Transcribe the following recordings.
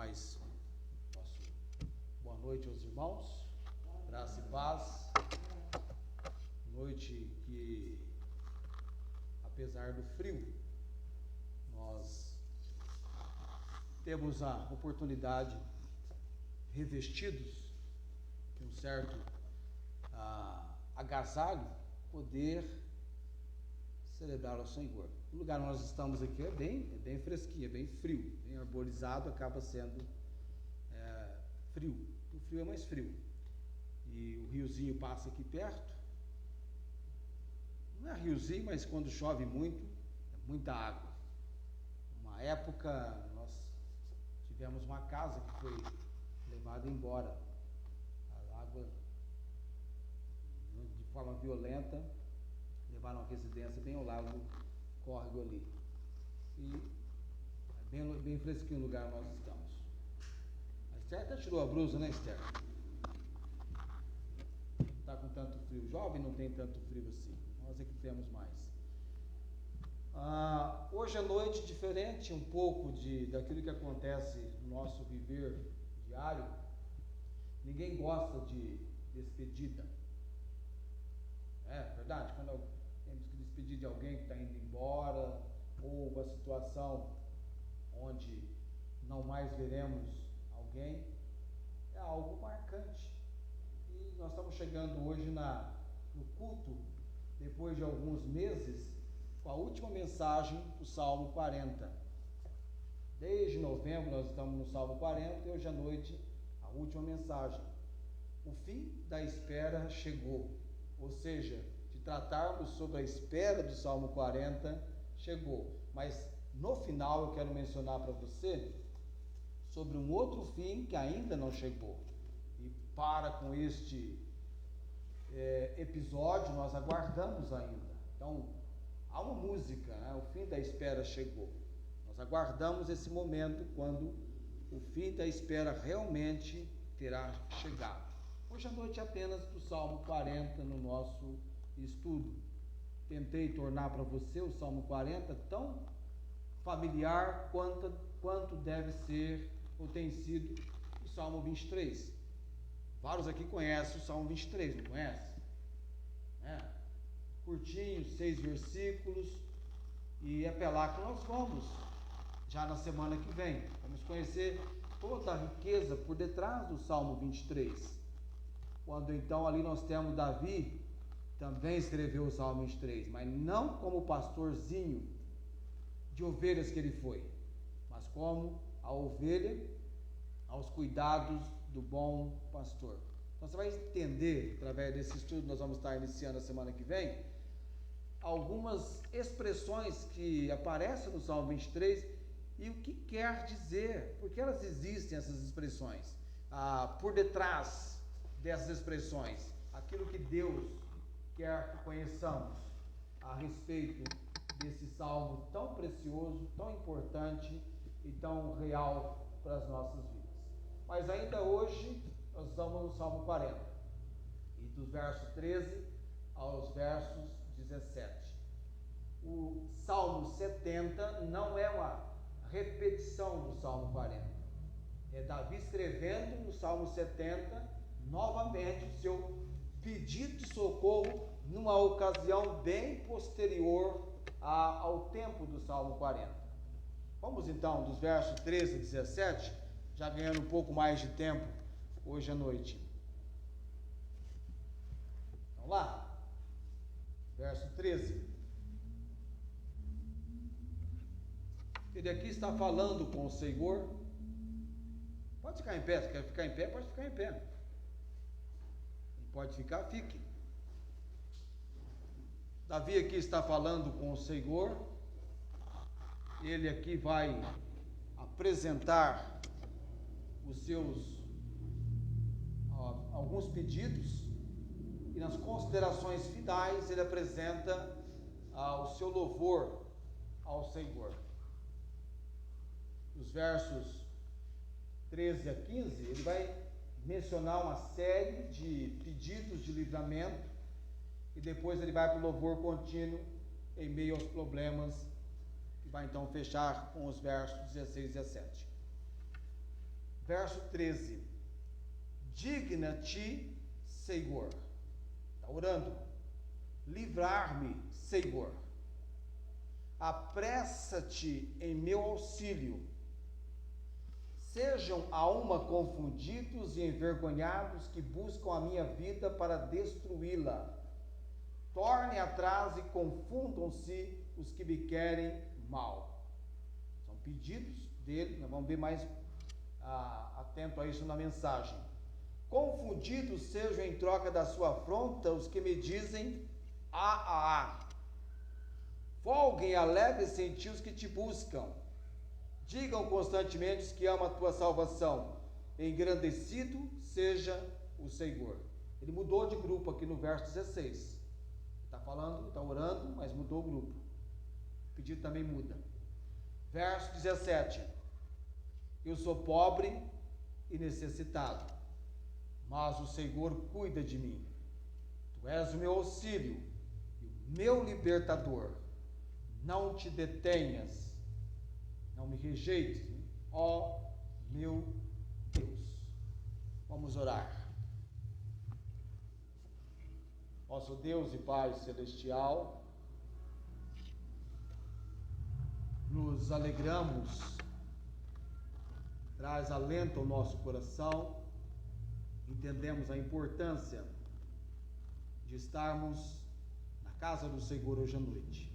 mais nosso boa noite aos irmãos, graça e paz. Noite que, apesar do frio, nós temos a oportunidade, revestidos de um certo agasalho, poder celebrar ao Senhor. O lugar onde nós estamos aqui é bem fresquinho, é bem frio, bem arborizado, acaba sendo frio. O frio é mais frio. E o riozinho passa aqui perto. Não é riozinho, mas quando chove muito, é muita água. Uma época nós tivemos uma casa que foi levada embora. A água, de forma violenta, levaram a residência bem ao lado do córrego ali. E é bem fresquinho o lugar onde nós estamos. A Esther até tirou a blusa, né, Esther? Não está com tanto frio. Jovem não tem tanto frio assim. Nós é que temos mais. Hoje à noite, diferente um pouco daquilo que acontece no nosso viver diário, ninguém gosta de despedida. É verdade? Quando temos que despedir de alguém que está indo embora, ou uma situação onde não mais veremos alguém, é algo marcante. E nós estamos chegando hoje no culto, depois de alguns meses, com a última mensagem do Salmo 40. Desde novembro nós estamos no Salmo 40 e hoje à noite a última mensagem. O fim da espera chegou, ou seja, de tratarmos sobre a espera do Salmo 40 chegou. Mas no final eu quero mencionar para você sobre um outro fim que ainda não chegou. E para com este episódio nós aguardamos ainda. Então, há uma música, né? O fim da espera chegou. Nós aguardamos esse momento quando o fim da espera realmente terá chegado. Hoje à noite apenas do Salmo 40 no nosso estudo. Tentei tornar para você o Salmo 40 tão familiar quanto deve ser ou tem sido o Salmo 23. Vários aqui conhecem o Salmo 23, não conhecem? Curtinho, 6 versículos, e é para lá que nós vamos, já na semana que vem. Vamos conhecer toda a riqueza por detrás do Salmo 23. Quando então ali nós temos Davi, também escreveu o Salmo 23, mas não como pastorzinho de ovelhas que ele foi, mas como a ovelha aos cuidados do bom pastor. Então você vai entender, através desse estudo que nós vamos estar iniciando a semana que vem, algumas expressões que aparecem no Salmo 23 e o que quer dizer, porque elas existem, essas expressões, por detrás dessas expressões, aquilo que Deus quer que conheçamos a respeito desse salmo tão precioso, tão importante e tão real para as nossas vidas. Mas ainda hoje nós estamos no Salmo 40 e dos versos 13 aos versos 17. O Salmo 70 não é uma repetição do Salmo 40. É Davi escrevendo no Salmo 70 novamente o seu pedido de socorro numa ocasião bem posterior ao tempo do Salmo 40. Vamos então dos versos 13 a 17, já ganhando um pouco mais de tempo hoje à noite. Vamos lá? Verso 13. Ele aqui está falando com o Senhor. Pode ficar em pé, se quer ficar em pé, pode ficar em pé. Não pode ficar, fique. Davi aqui está falando com o Senhor. Ele aqui vai apresentar os seus alguns pedidos e nas considerações finais ele apresenta o seu louvor ao Senhor. Os versos 13 a 15, ele vai mencionar uma série de pedidos de livramento e depois ele vai para o louvor contínuo em meio aos problemas, e vai então fechar com os versos 16 e 17. Verso 13. Digna-te, Senhor. Está orando. Livrar-me, Senhor. Apressa-te em meu auxílio. Sejam a uma confundidos e envergonhados que buscam a minha vida para destruí-la. Tornem atrás e confundam-se os que me querem mal. São pedidos dele, nós vamos ver mais atento a isso na mensagem. Confundidos sejam em troca da sua afronta os que me dizem Folguem alegrem-se em ti os que te buscam. Digam constantemente os que amam a tua salvação. Engrandecido seja o Senhor. Ele mudou de grupo aqui no verso 16. Está falando, está orando, mas mudou o grupo. O pedido também muda. Verso 17. Eu sou pobre e necessitado, mas o Senhor cuida de mim. Tu és o meu auxílio e o meu libertador. Não te detenhas, não me rejeites, ó meu Deus. Vamos orar. Nosso Deus e Pai Celestial, nos alegramos, traz alento ao nosso coração, entendemos a importância de estarmos na casa do Senhor hoje à noite.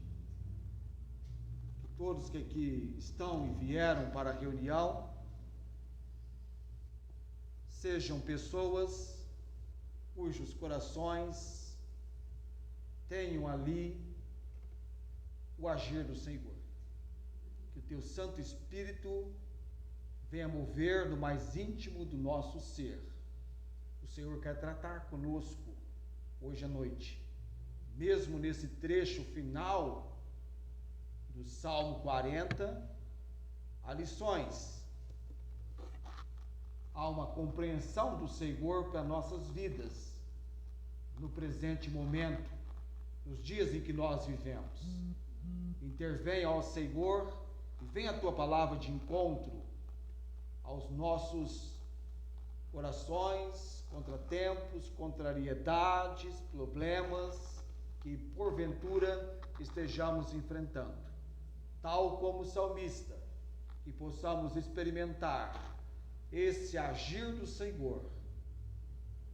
Que todos que aqui estão e vieram para a reunião sejam pessoas cujos corações tenham ali o agir do Senhor. Que o teu Santo Espírito venha mover no mais íntimo do nosso ser. O Senhor quer tratar conosco hoje à noite, mesmo nesse trecho final do Salmo 40, há lições, há uma compreensão do Senhor para nossas vidas, no presente momento, nos dias em que nós vivemos. Intervenha, ó Senhor, e venha a tua palavra de encontro aos nossos corações, contratempos, contrariedades, problemas que porventura estejamos enfrentando. Tal como o salmista, que possamos experimentar esse agir do Senhor,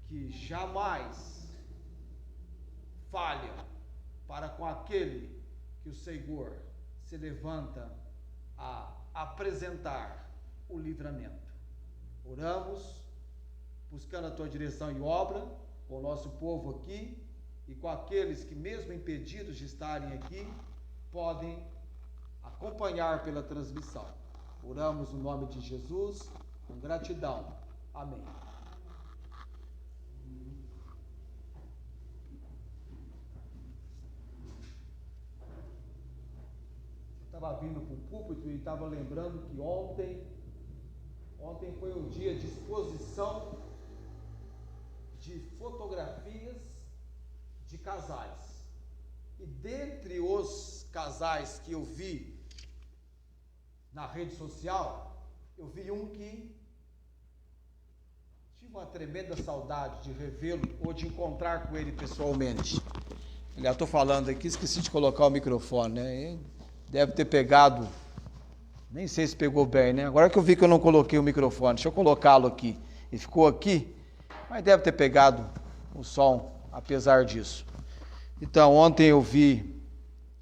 que jamais falha para com aquele que o Senhor se levanta a apresentar o livramento. Oramos, buscando a tua direção e obra, com o nosso povo aqui, e com aqueles que, mesmo impedidos de estarem aqui, podem acompanhar pela transmissão. Oramos no nome de Jesus, com gratidão. Amém. Estava vindo para o púlpito e estava lembrando que ontem foi o dia de exposição de fotografias de casais. E dentre os casais que eu vi na rede social, eu vi um que tive uma tremenda saudade de revê-lo ou de encontrar com ele pessoalmente. Aliás, estou falando aqui, esqueci de colocar o microfone, né? Deve ter pegado, nem sei se pegou bem, né? Agora que eu vi que eu não coloquei o microfone, deixa eu colocá-lo aqui. Ele ficou aqui, mas deve ter pegado o som, apesar disso. Então, ontem eu vi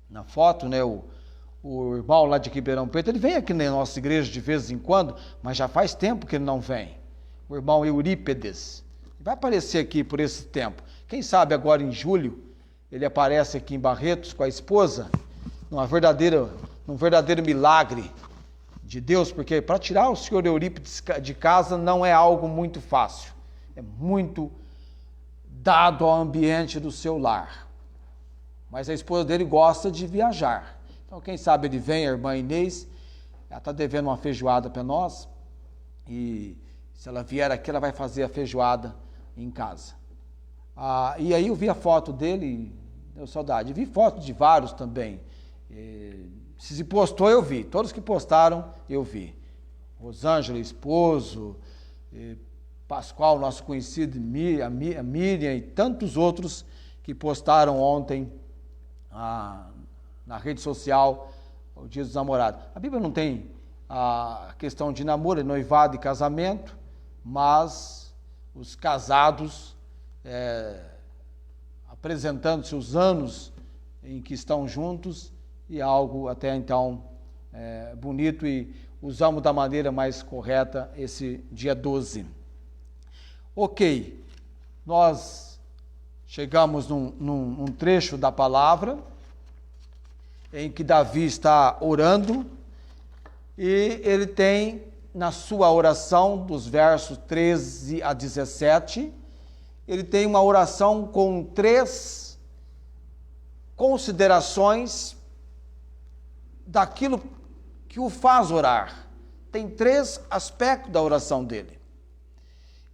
na foto, né, o irmão lá de Ribeirão Preto, ele vem aqui na nossa igreja de vez em quando, mas já faz tempo que ele não vem. O irmão Eurípedes, vai aparecer aqui por esse tempo. Quem sabe agora em julho, ele aparece aqui em Barretos com a esposa, num verdadeiro milagre de Deus, porque para tirar o senhor Eurípides de casa não é algo muito fácil, é muito dado ao ambiente do seu lar, mas a esposa dele gosta de viajar, então quem sabe ele vem, a irmã Inês, ela está devendo uma feijoada para nós, e se ela vier aqui, ela vai fazer a feijoada em casa. E aí eu vi a foto dele, deu saudade, vi foto de vários também. Se postou, eu vi. Todos que postaram, eu vi. Rosângela, esposo, Pascoal, nosso conhecido, a Miriam e tantos outros que postaram ontem na rede social o Dia dos Namorados. A Bíblia não tem a questão de namoro, noivado e casamento, mas os casados apresentando-se os anos em que estão juntos, e algo até então bonito, e usamos da maneira mais correta esse dia 12. Ok, nós chegamos num trecho da palavra em que Davi está orando, e ele tem na sua oração, dos versos 13 a 17, ele tem uma oração com 3 considerações daquilo que o faz orar. Tem 3 aspectos da oração dele.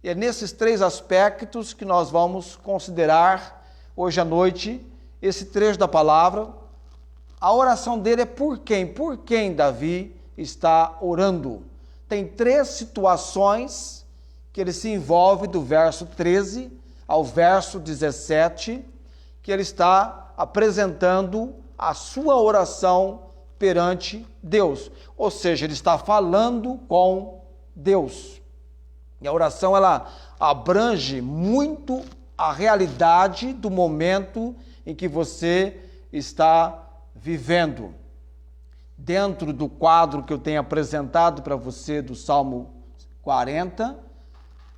E é nesses 3 aspectos que nós vamos considerar hoje à noite esse trecho da palavra. A oração dele é por quem? Por quem Davi está orando? Tem 3 situações que ele se envolve do verso 13 ao verso 17, que ele está apresentando a sua oração perante Deus. Ou seja, ele está falando com Deus. E a oração, ela abrange muito a realidade do momento em que você está vivendo. Dentro do quadro que eu tenho apresentado para você do Salmo 40,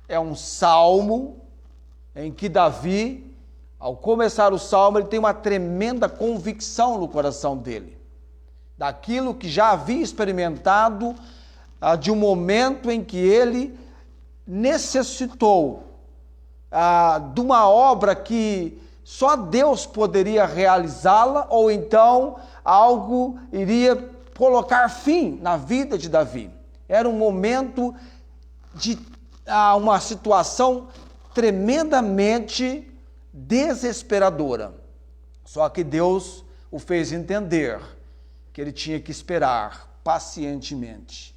é um salmo em que Davi, ao começar o salmo, ele tem uma tremenda convicção no coração dele, daquilo que já havia experimentado, de um momento em que ele necessitou de uma obra que só Deus poderia realizá-la, ou então algo iria colocar fim na vida de Davi. Era um momento de uma situação tremendamente desesperadora. Só que Deus o fez entender que ele tinha que esperar pacientemente.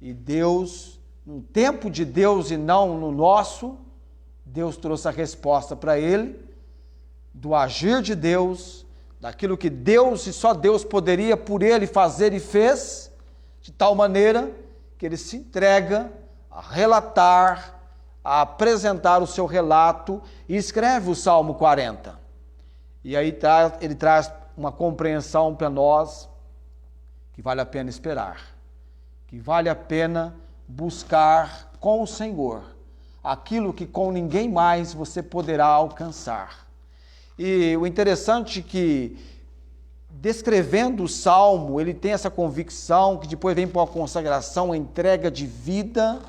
E Deus, no tempo de Deus e não no nosso, Deus trouxe a resposta para ele, do agir de Deus, daquilo que Deus e só Deus poderia por ele fazer e fez, de tal maneira que ele se entrega a relatar, a apresentar o seu relato e escreve o Salmo 40. E aí ele traz uma compreensão para nós que vale a pena esperar, que vale a pena buscar com o Senhor aquilo que com ninguém mais você poderá alcançar. E o interessante é que, descrevendo o Salmo, ele tem essa convicção que depois vem para a consagração, a entrega de vida.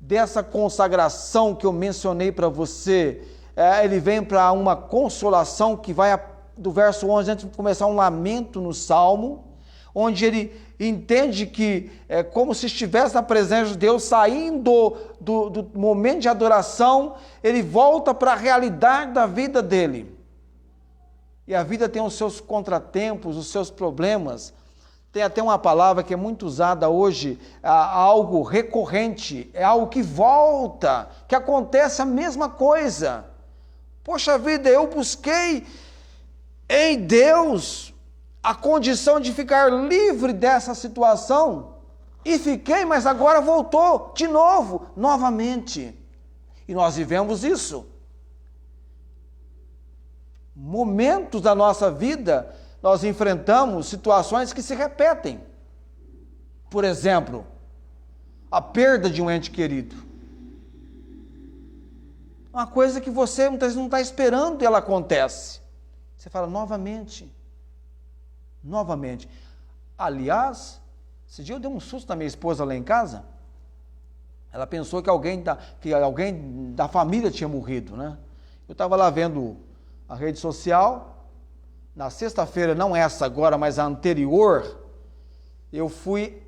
Dessa consagração que eu mencionei para você, ele vem para uma consolação que vai do verso 11, antes de começar um lamento no Salmo, onde ele entende que é como se estivesse na presença de Deus, saindo do momento de adoração, ele volta para a realidade da vida dele. E a vida tem os seus contratempos, os seus problemas. Tem até uma palavra que é muito usada hoje, algo recorrente, é algo que volta, que acontece a mesma coisa. Poxa vida, eu busquei em Deus a condição de ficar livre dessa situação, e fiquei, mas agora voltou de novo, novamente. E nós vivemos isso. Momentos da nossa vida, nós enfrentamos situações que se repetem. Por exemplo, a perda de um ente querido. Uma coisa que você muitas vezes não está esperando e ela acontece. Você fala novamente. Aliás, esse dia eu dei um susto na minha esposa lá em casa. Ela pensou que alguém da família tinha morrido, né? Eu estava lá vendo a rede social. Na sexta-feira, não essa agora, mas a anterior, eu fui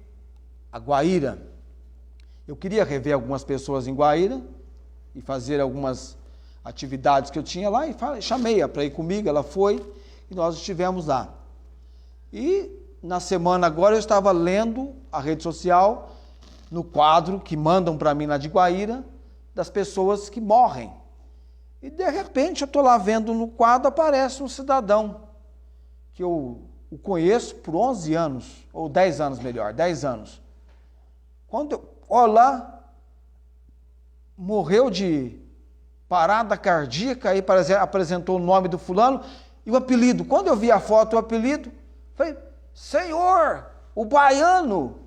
a Guaíra. Eu queria rever algumas pessoas em Guaíra e fazer algumas atividades que eu tinha lá, e chamei-a para ir comigo, ela foi, e nós estivemos lá. E na semana agora, eu estava lendo a rede social, no quadro que mandam para mim lá de Guaíra, das pessoas que morrem. E de repente eu estou lá vendo no quadro, aparece um cidadão, que eu o conheço por 11 anos, ou 10 anos melhor, 10 anos. Quando eu olho lá, morreu de parada cardíaca, aí apresentou o nome do fulano e o apelido. Quando eu vi a foto e o apelido, falei, Senhor, o baiano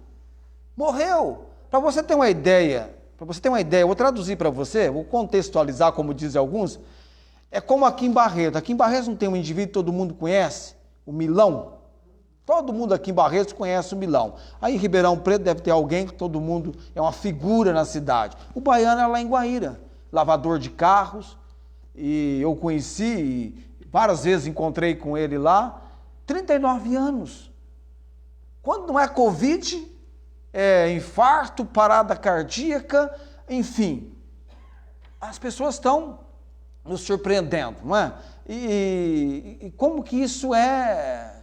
morreu. Para você ter uma ideia, eu vou traduzir para você, vou contextualizar, como dizem alguns, é como aqui em Barretos. Aqui em Barretos não tem um indivíduo que todo mundo conhece, o Milão. Todo mundo aqui em Barretos conhece o Milão. Aí em Ribeirão Preto deve ter alguém que todo mundo é uma figura na cidade. O baiano é lá em Guaíra, lavador de carros, e eu conheci, várias vezes encontrei com ele lá, 39 anos. Quando não é Covid, é infarto, parada cardíaca, enfim. As pessoas estão nos surpreendendo, não é? E como que isso é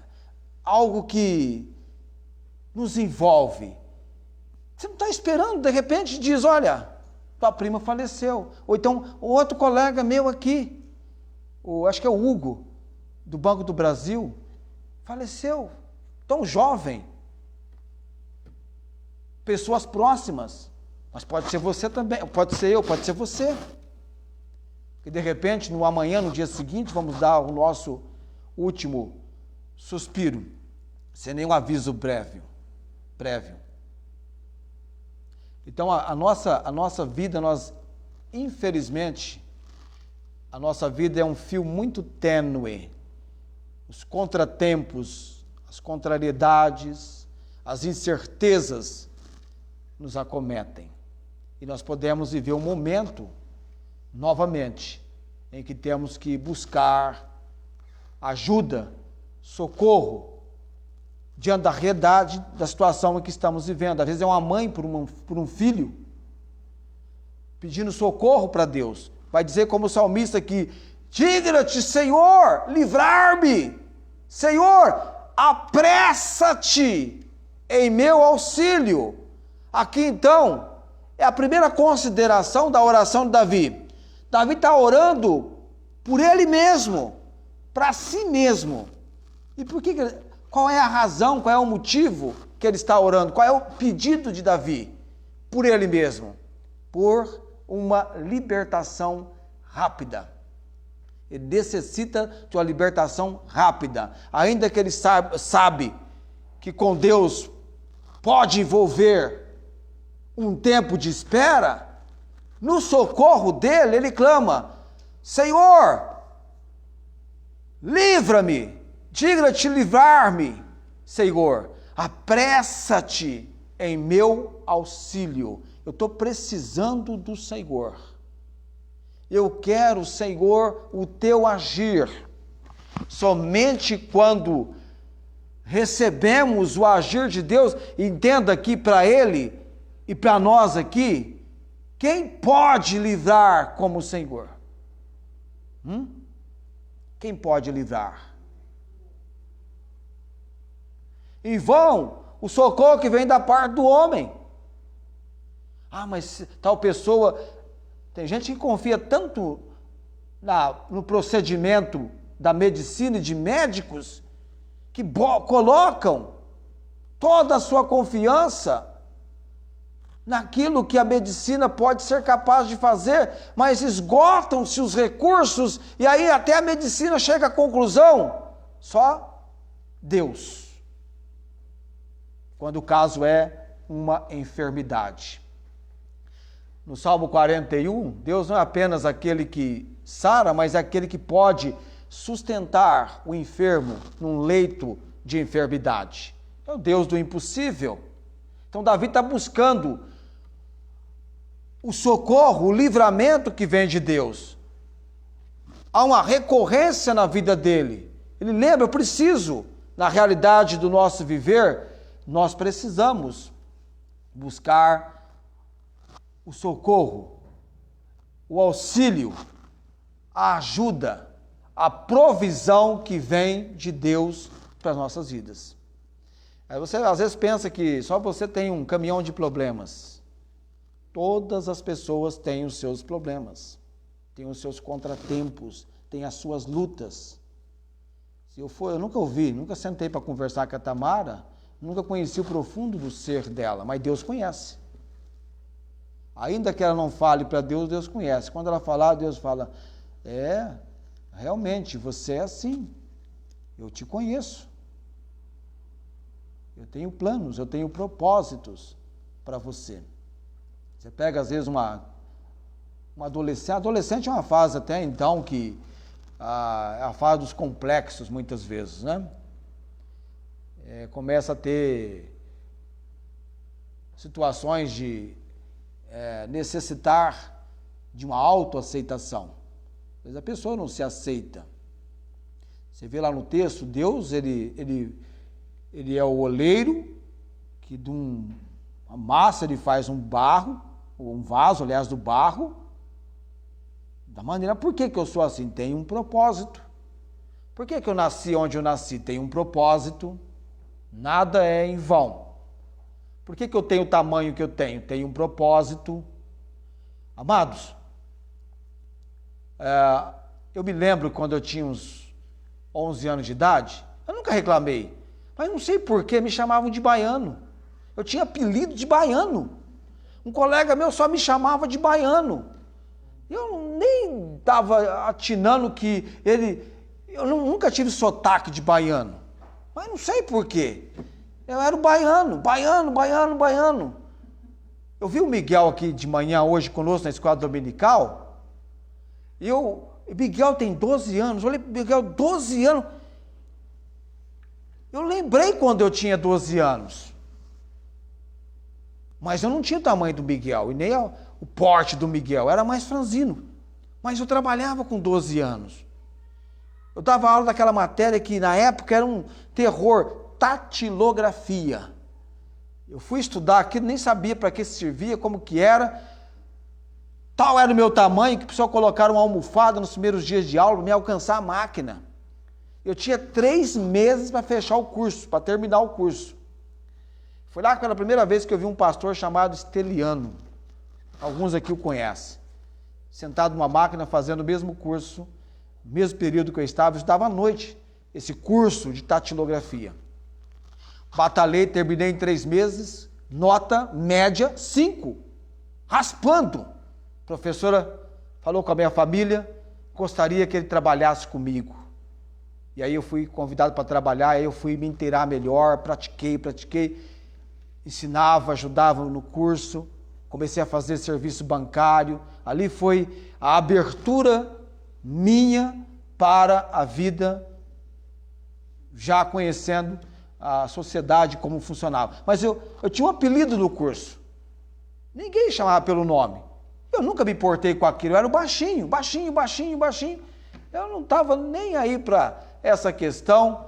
algo que nos envolve? Você não está esperando, de repente diz, olha, tua prima faleceu. Ou então, outro colega meu aqui, acho que é o Hugo, do Banco do Brasil, faleceu, tão jovem. Pessoas próximas, mas pode ser você também, pode ser eu, pode ser você. Que de repente, no amanhã, no dia seguinte, vamos dar o nosso último suspiro, sem nenhum aviso prévio. Então, a nossa vida, infelizmente, a nossa vida é um fio muito tênue. Os contratempos, as contrariedades, as incertezas nos acometem. E nós podemos viver um momento, novamente, em que temos que buscar ajuda, socorro, diante da realidade da situação em que estamos vivendo. Às vezes é uma mãe por um filho, pedindo socorro para Deus. Vai dizer como o salmista aqui, digna-te, Senhor, livrar-me. Senhor, apressa-te em meu auxílio. Aqui então, é a primeira consideração da oração de Davi. Davi está orando por ele mesmo, para si mesmo. E por que? Qual é a razão, qual é o motivo que ele está orando? Qual é o pedido de Davi? Por ele mesmo. Por uma libertação rápida. Ele necessita de uma libertação rápida. Ainda que ele sabe que com Deus pode envolver um tempo de espera, no socorro dele, ele clama, Senhor, livra-me, digna-te livrar-me, Senhor, apressa-te em meu auxílio. Eu estou precisando do Senhor. Eu quero, Senhor, o teu agir. Somente quando recebemos o agir de Deus, entenda aqui para ele e para nós aqui, quem pode livrar como o Senhor? Quem pode livrar? Em vão, o socorro que vem da parte do homem. Ah, mas tal pessoa... Tem gente que confia tanto no procedimento da medicina e de médicos que colocam toda a sua confiança naquilo que a medicina pode ser capaz de fazer, mas esgotam-se os recursos e aí até a medicina chega à conclusão, só Deus. Quando o caso é uma enfermidade. No Salmo 41, Deus não é apenas aquele que sara, mas é aquele que pode sustentar o enfermo num leito de enfermidade. É o Deus do impossível. Então Davi está buscando o socorro, o livramento que vem de Deus. Há uma recorrência na vida dele. Ele lembra, eu preciso, na realidade do nosso viver, nós precisamos buscar o socorro, o auxílio, a ajuda, a provisão que vem de Deus para as nossas vidas. Aí você às vezes pensa que só você tem um caminhão de problemas. Todas as pessoas têm os seus problemas, têm os seus contratempos, têm as suas lutas. Eu nunca ouvi, nunca sentei para conversar com a Tamara, nunca conheci o profundo do ser dela, mas Deus conhece. Ainda que ela não fale para Deus, Deus conhece. Quando ela falar, Deus fala, realmente, você é assim, eu te conheço. Eu tenho planos, eu tenho propósitos para você. Você pega, às vezes, uma adolescente. Adolescente é uma fase até então que é a fase dos complexos, muitas vezes, né? Começa a ter situações de necessitar de uma autoaceitação. Às vezes a pessoa não se aceita. Você vê lá no texto, Deus, ele é o oleiro, que de uma massa ele faz um barro, ou um vaso, aliás, do barro, da maneira, por que eu sou assim? Tem um propósito. Por que eu nasci onde eu nasci? Tem um propósito. Nada é em vão. Por que eu tenho o tamanho que eu tenho? Tem um propósito. Amados, eu me lembro quando eu tinha uns 11 anos de idade, eu nunca reclamei, mas não sei por que me chamavam de baiano. Eu tinha apelido de baiano. Um colega meu só me chamava de baiano. Eu nem estava atinando que eu nunca tive sotaque de baiano, mas não sei por quê. Eu era o baiano. Eu vi o Miguel aqui de manhã hoje conosco na escola dominical, e Miguel tem 12 anos, olha, Miguel, 12 anos. Eu lembrei quando eu tinha 12 anos, mas eu não tinha o tamanho do Miguel, e nem o porte do Miguel, era mais franzino, mas eu trabalhava com 12 anos. Eu dava aula daquela matéria que na época era um terror, tatilografia. Eu fui estudar aquilo, nem sabia para que servia, como que era. Tal era o meu tamanho que precisou colocar uma almofada nos primeiros dias de aula para me alcançar a máquina. Eu tinha 3 meses para fechar o curso, para terminar o curso. Foi lá pela primeira vez que eu vi um pastor chamado Esteliano. Alguns aqui o conhecem. Sentado numa máquina, fazendo o mesmo curso, mesmo período que eu estava à noite, esse curso de tatilografia. Batalhei, terminei em 3 meses, nota média 5, raspando. A professora falou com a minha família, gostaria que ele trabalhasse comigo. E aí eu fui convidado para trabalhar, aí eu fui me inteirar melhor, pratiquei, ensinava, ajudava no curso, comecei a fazer serviço bancário. Ali foi a abertura minha para a vida, já conhecendo a sociedade, como funcionava. Mas eu tinha um apelido no curso. Ninguém chamava pelo nome. Eu nunca me importei com aquilo. Eu era o baixinho. Eu não estava nem aí para essa questão.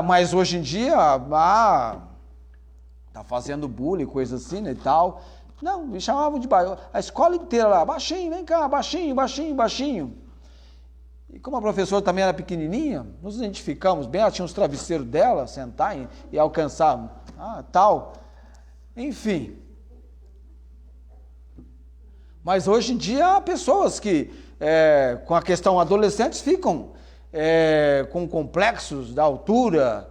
Mas hoje em dia, tá fazendo bullying, coisa assim, né, e tal. Não, me chamavam de baixinho. A escola inteira lá, baixinho, vem cá, baixinho. E como a professora também era pequenininha, nos identificamos bem, ela tinha os travesseiros dela, sentar e alcançar, tal. Enfim. Mas hoje em dia há pessoas que, com a questão adolescentes, ficam com complexos da altura,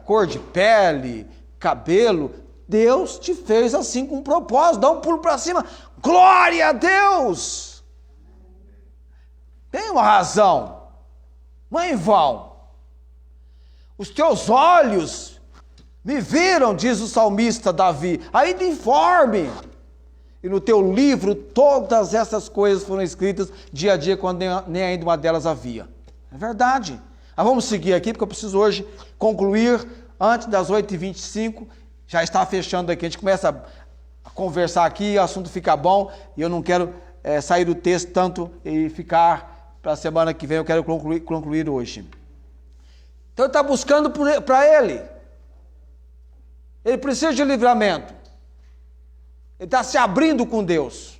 cor de pele, cabelo. Deus te fez assim com um propósito, dá um pulo para cima. Glória a Deus! Tem uma razão, não é em vão. Os teus olhos me viram, diz o salmista Davi, ainda informe. E no teu livro todas essas coisas foram escritas dia a dia, quando nem ainda uma delas havia. É verdade. Mas vamos seguir aqui, porque eu preciso hoje concluir antes das 8h25. Já está fechando aqui, a gente começa a conversar aqui, o assunto fica bom, e eu não quero sair do texto tanto e ficar para a semana que vem, eu quero concluir hoje. Então ele está buscando para ele. Ele precisa de livramento. Ele está se abrindo com Deus.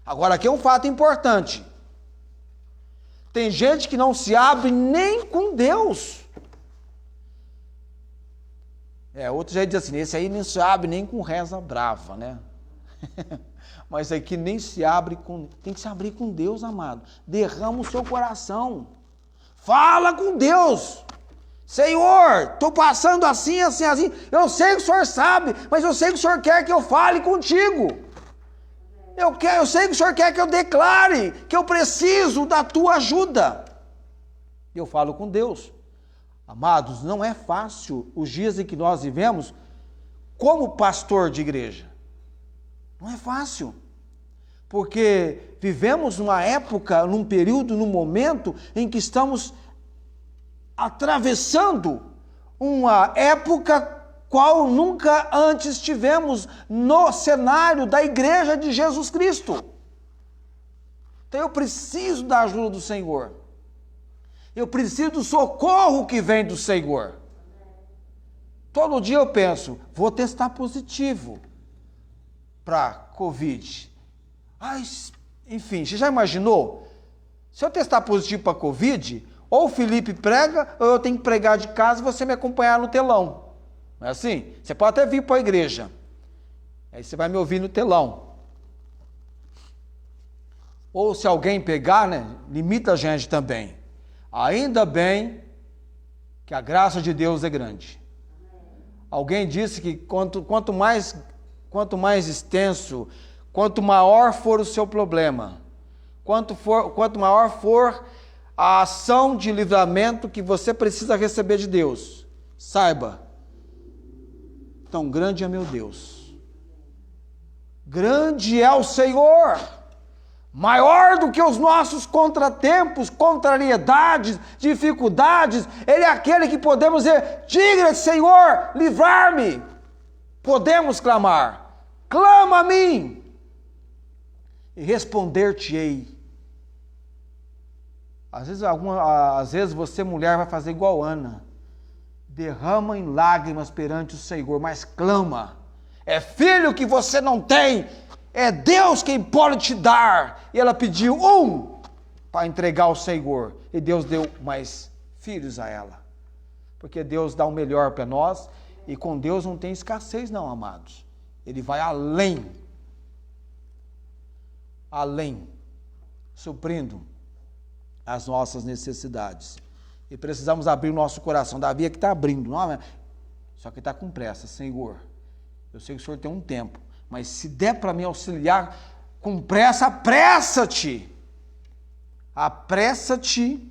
Agora aqui é um fato importante. Tem gente que não se abre nem com Deus. Outro já diz assim, esse aí não se abre nem com reza brava, né? Mas aqui nem se abre tem que se abrir com Deus, amado. Derrama o seu coração. Fala com Deus. Senhor, estou passando assim, assim, assim. Eu sei que o Senhor sabe, mas eu sei que o Senhor quer que eu fale contigo. Eu sei que o Senhor quer que eu declare que eu preciso da tua ajuda. Eu falo com Deus. Amados, não é fácil os dias em que nós vivemos como pastor de igreja. Não é fácil. Porque vivemos numa época, num período, num momento em que estamos atravessando uma época qual nunca antes tivemos no cenário da igreja de Jesus Cristo. Então eu preciso da ajuda do Senhor. Eu preciso do socorro que vem do Senhor. Todo dia eu penso, vou testar positivo para Covid. Enfim, você já imaginou? Se eu testar positivo para Covid, ou o Felipe prega, ou eu tenho que pregar de casa e você me acompanhar no telão. Não é assim? Você pode até vir para a igreja. Aí você vai me ouvir no telão. Ou se alguém pegar, né, limita a gente também. Ainda bem que a graça de Deus é grande. Alguém disse que quanto mais extenso, quanto maior for o seu problema, quanto maior for a ação de livramento que você precisa receber de Deus, saiba, tão grande é meu Deus. Grande é o Senhor. Maior do que os nossos contratempos, contrariedades, dificuldades. Ele é aquele que podemos dizer, diga-lhe, Senhor, livrar-me. Podemos clamar, clama a mim e responder-te-ei. Às vezes você, mulher, vai fazer igual Ana. Derrama em lágrimas perante o Senhor, mas clama. É filho que você não tem, é Deus quem pode te dar. E ela pediu para entregar ao Senhor. E Deus deu mais filhos a ela. Porque Deus dá o melhor para nós. E com Deus não tem escassez não, amados. Ele vai além. Além. Suprindo as nossas necessidades. E precisamos abrir o nosso coração. Davi é que está abrindo. Não é? Só que está com pressa. Senhor, eu sei que o Senhor tem um tempo. Mas se der para me auxiliar com pressa, apressa-te. Apressa-te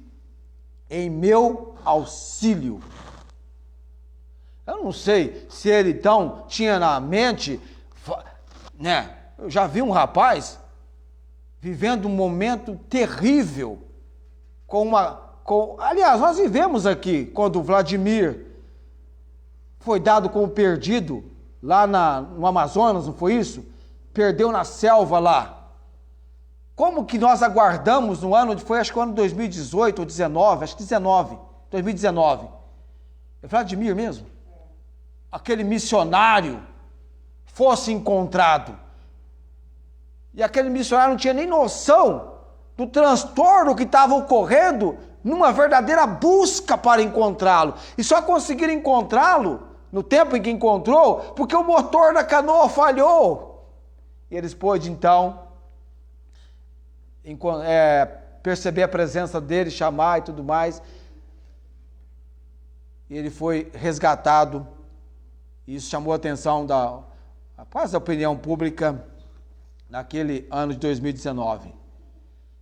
em meu auxílio. Eu não sei se ele então tinha na mente, né? Eu já vi um rapaz vivendo um momento terrível aliás, nós vivemos aqui quando o Vladimir foi dado como perdido lá no Amazonas, não foi isso? Perdeu na selva lá. Como que nós aguardamos no ano, acho que o ano 2018 ou 19, acho que 2019. É Vladimir mesmo? Aquele missionário fosse encontrado. E aquele missionário não tinha nem noção do transtorno que estava ocorrendo numa verdadeira busca para encontrá-lo. E só conseguiram encontrá-lo no tempo em que encontrou, porque o motor da canoa falhou. E eles pôde, então, perceber a presença dele, chamar e tudo mais. E ele foi resgatado. Isso chamou a atenção quase da opinião pública naquele ano de 2019.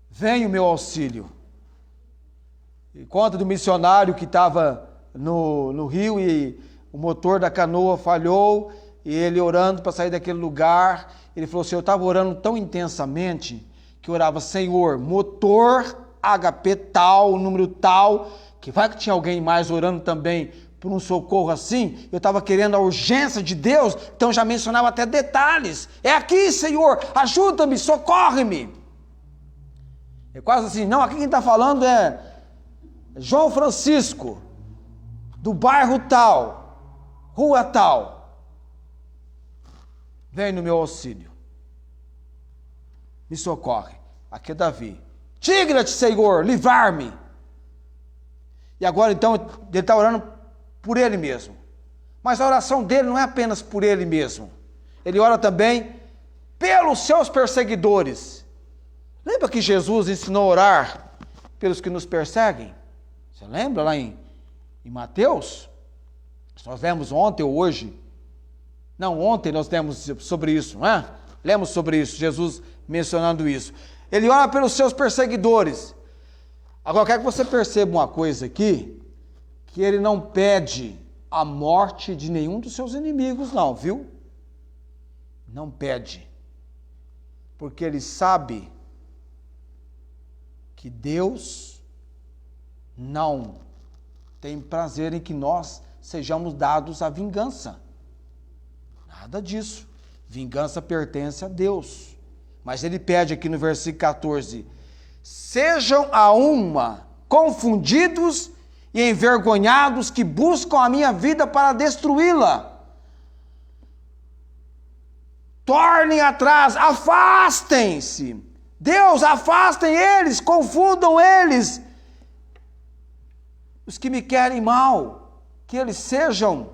Vem o meu auxílio. E conta do missionário que estava no rio e o motor da canoa falhou, e ele orando para sair daquele lugar, ele falou assim, eu estava orando tão intensamente, que eu orava, Senhor, motor HP tal, número tal, que vai que tinha alguém mais orando também por um socorro assim, eu estava querendo a urgência de Deus, então já mencionava até detalhes, é aqui, Senhor, ajuda-me, socorre-me. É quase assim, não, aqui quem está falando é João Francisco, do bairro tal, rua tal, vem no meu auxílio, me socorre. Aqui é Davi, diga-te, Senhor, livrar-me. E agora então ele está orando por ele mesmo, Mas a oração dele não é apenas por ele mesmo. Ele ora também pelos seus perseguidores. Lembra que Jesus ensinou a orar pelos que nos perseguem? Você lembra lá em Mateus? Nós lemos ontem ou hoje. Não, ontem nós lemos sobre isso, não é? Lemos sobre isso, Jesus mencionando isso. Ele ora pelos seus perseguidores. Agora, eu quero que você perceba uma coisa aqui, que ele não pede a morte de nenhum dos seus inimigos, não, viu? Não pede. Porque ele sabe que Deus não tem prazer em que nós sejamos dados à vingança. Nada disso. Vingança pertence a Deus. Mas ele pede aqui no versículo 14: sejam a uma confundidos e envergonhados que buscam a minha vida para destruí-la. Tornem atrás, afastem-se. Deus, afastem eles, confundam eles. Os que me querem mal, que eles sejam,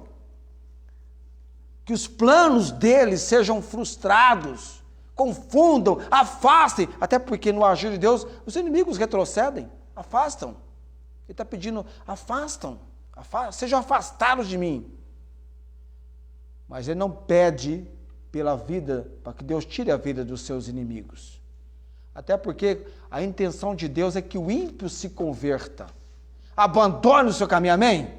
que os planos deles sejam frustrados, confundam, afastem, até porque no agir de Deus, os inimigos retrocedem, afastam. Ele está pedindo, sejam afastados de mim. Mas ele não pede pela vida, para que Deus tire a vida dos seus inimigos. Até porque a intenção de Deus é que o ímpio se converta, abandone o seu caminho, amém?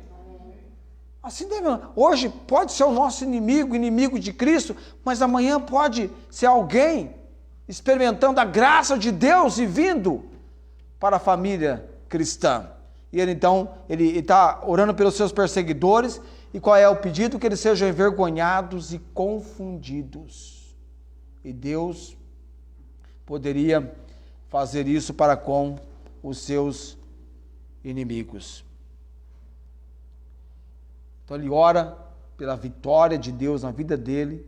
Assim deve, hoje pode ser o nosso inimigo de Cristo, mas amanhã pode ser alguém experimentando a graça de Deus e vindo para a família cristã. E ele então, ele está orando pelos seus perseguidores, e qual é o pedido? Que eles sejam envergonhados e confundidos. E Deus poderia fazer isso para com os seus inimigos. Então ele ora pela vitória de Deus na vida dele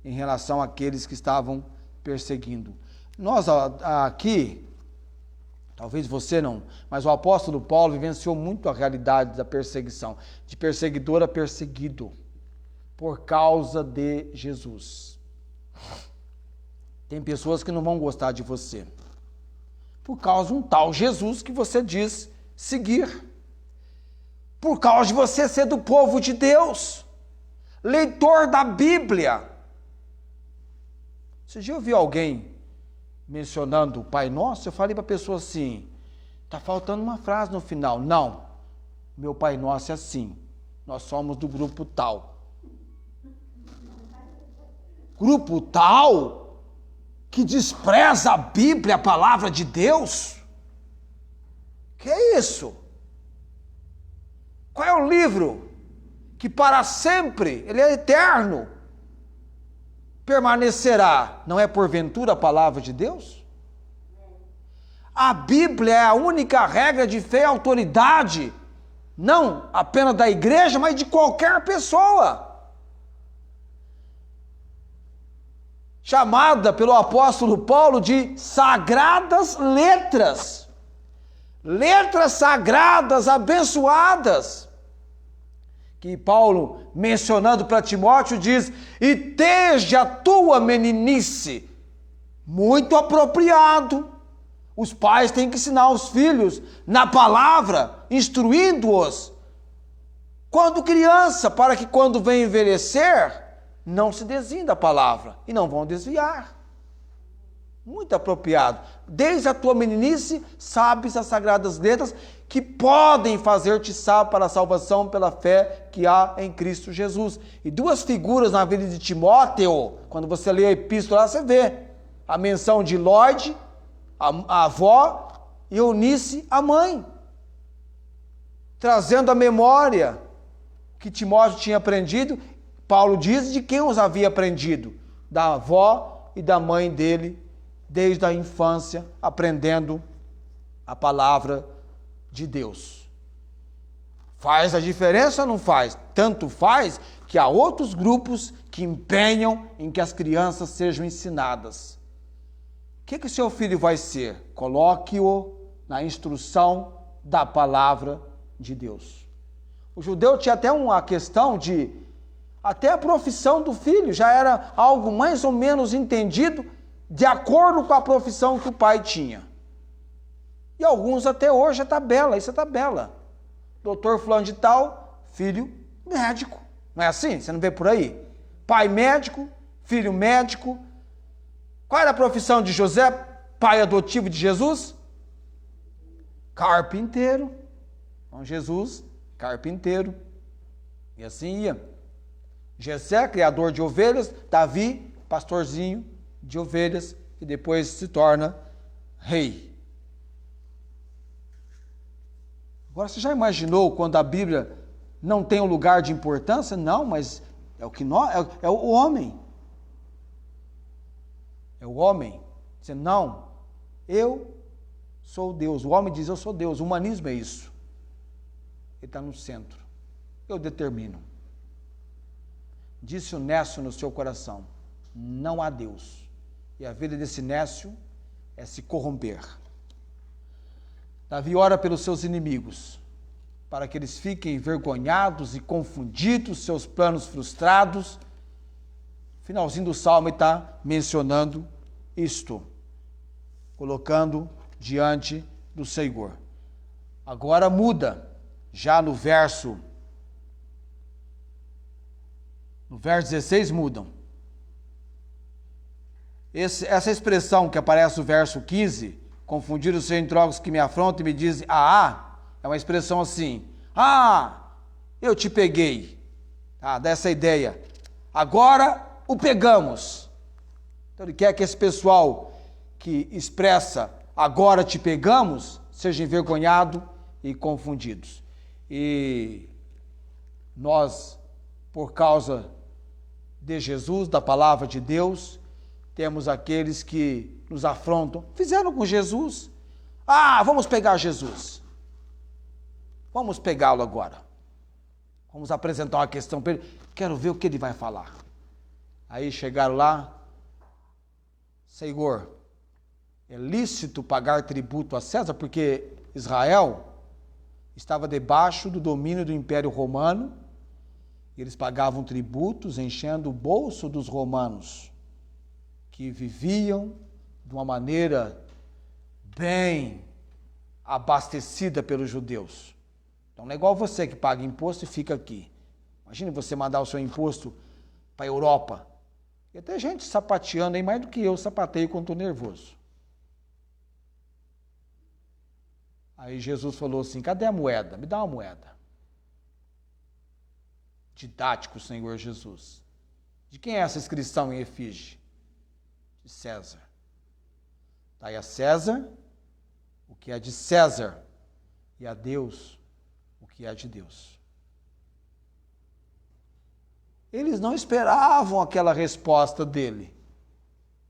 em relação àqueles que estavam perseguindo. Nós aqui, talvez você não, mas o apóstolo Paulo vivenciou muito a realidade da perseguição, de perseguidor a perseguido, por causa de Jesus. Tem pessoas que não vão gostar de você, por causa de um tal Jesus que você diz seguir, por causa de você ser do povo de Deus, leitor da Bíblia. Você já ouviu alguém mencionando o Pai Nosso? Eu falei para a pessoa assim, está faltando uma frase no final. Não, meu Pai Nosso é assim, nós somos do grupo tal. Grupo tal que despreza a Bíblia, a palavra de Deus? Que é isso? Qual é o livro que para sempre, ele é eterno, permanecerá? Não é porventura a palavra de Deus? A Bíblia é a única regra de fé e autoridade, não apenas da igreja, mas de qualquer pessoa. Chamada pelo apóstolo Paulo de sagradas letras. Letras sagradas, abençoadas. Que Paulo, mencionando para Timóteo, diz: e desde a tua meninice, muito apropriado. Os pais têm que ensinar os filhos na palavra, instruindo-os quando criança, para que quando vem envelhecer, não se desviem da palavra e não vão desviar. Muito apropriado. Desde a tua meninice, sabes as sagradas letras que podem fazer-te sábio para a salvação pela fé que há em Cristo Jesus. E duas figuras na vida de Timóteo, quando você lê a epístola, você vê a menção de Lloyd, a avó, e Eunice, a mãe, trazendo a memória que Timóteo tinha aprendido. Paulo diz de quem os havia aprendido, da avó e da mãe dele, desde a infância, aprendendo a palavra de Deus. Faz a diferença ou não faz? Tanto faz que há outros grupos que empenham em que as crianças sejam ensinadas. O que seu filho vai ser? Coloque-o na instrução da palavra de Deus. O judeu tinha até uma questão de Até a profissão do filho já era algo mais ou menos entendido de acordo com a profissão que o pai tinha. E alguns até hoje é tabela, isso é tabela. Doutor fulano de tal, filho médico. Não é assim? Você não vê por aí? Pai médico, filho médico. Qual era a profissão de José, pai adotivo de Jesus? Carpinteiro. Então Jesus, carpinteiro. E assim ia. Jessé, criador de ovelhas. Davi, pastorzinho de ovelhas, que depois se torna rei. Agora, você já imaginou quando a Bíblia não tem um lugar de importância? Não, mas é o que nós, é o homem. É o homem. Dizendo, não, eu sou Deus. O homem diz, eu sou Deus. O humanismo é isso. Ele está no centro. Eu determino. Disse o nécio no seu coração, não há Deus. E a vida desse nécio é se corromper. Davi ora pelos seus inimigos, para que eles fiquem envergonhados e confundidos, seus planos frustrados. Finalzinho do salmo está mencionando isto, colocando diante do Senhor. Agora muda, já no verso 16 mudam. Essa expressão que aparece no verso 15, confundir os seus introgos que me afrontam e me dizem, é uma expressão assim, eu te peguei, dessa ideia, agora o pegamos. Então ele quer que esse pessoal que expressa, agora te pegamos, seja envergonhado e confundidos. E nós, por causa de Jesus, da palavra de Deus, temos aqueles que nos afrontam. Fizeram com Jesus. Vamos pegar Jesus. Vamos pegá-lo agora. Vamos apresentar uma questão para ele. Quero ver o que ele vai falar. Aí chegaram lá. Senhor, é lícito pagar tributo a César? Porque Israel estava debaixo do domínio do Império Romano. Eles pagavam tributos, enchendo o bolso dos romanos, que viviam de uma maneira bem abastecida pelos judeus. Então não é igual você que paga imposto e fica aqui. Imagine você mandar o seu imposto para a Europa. E até gente sapateando aí mais do que eu sapateio quando estou nervoso. Aí Jesus falou assim, cadê a moeda? Me dá uma moeda. Didático, Senhor Jesus. De quem é essa inscrição em efígie? De César. Dai a César o que é de César e a Deus o que é de Deus. Eles não esperavam aquela resposta dele.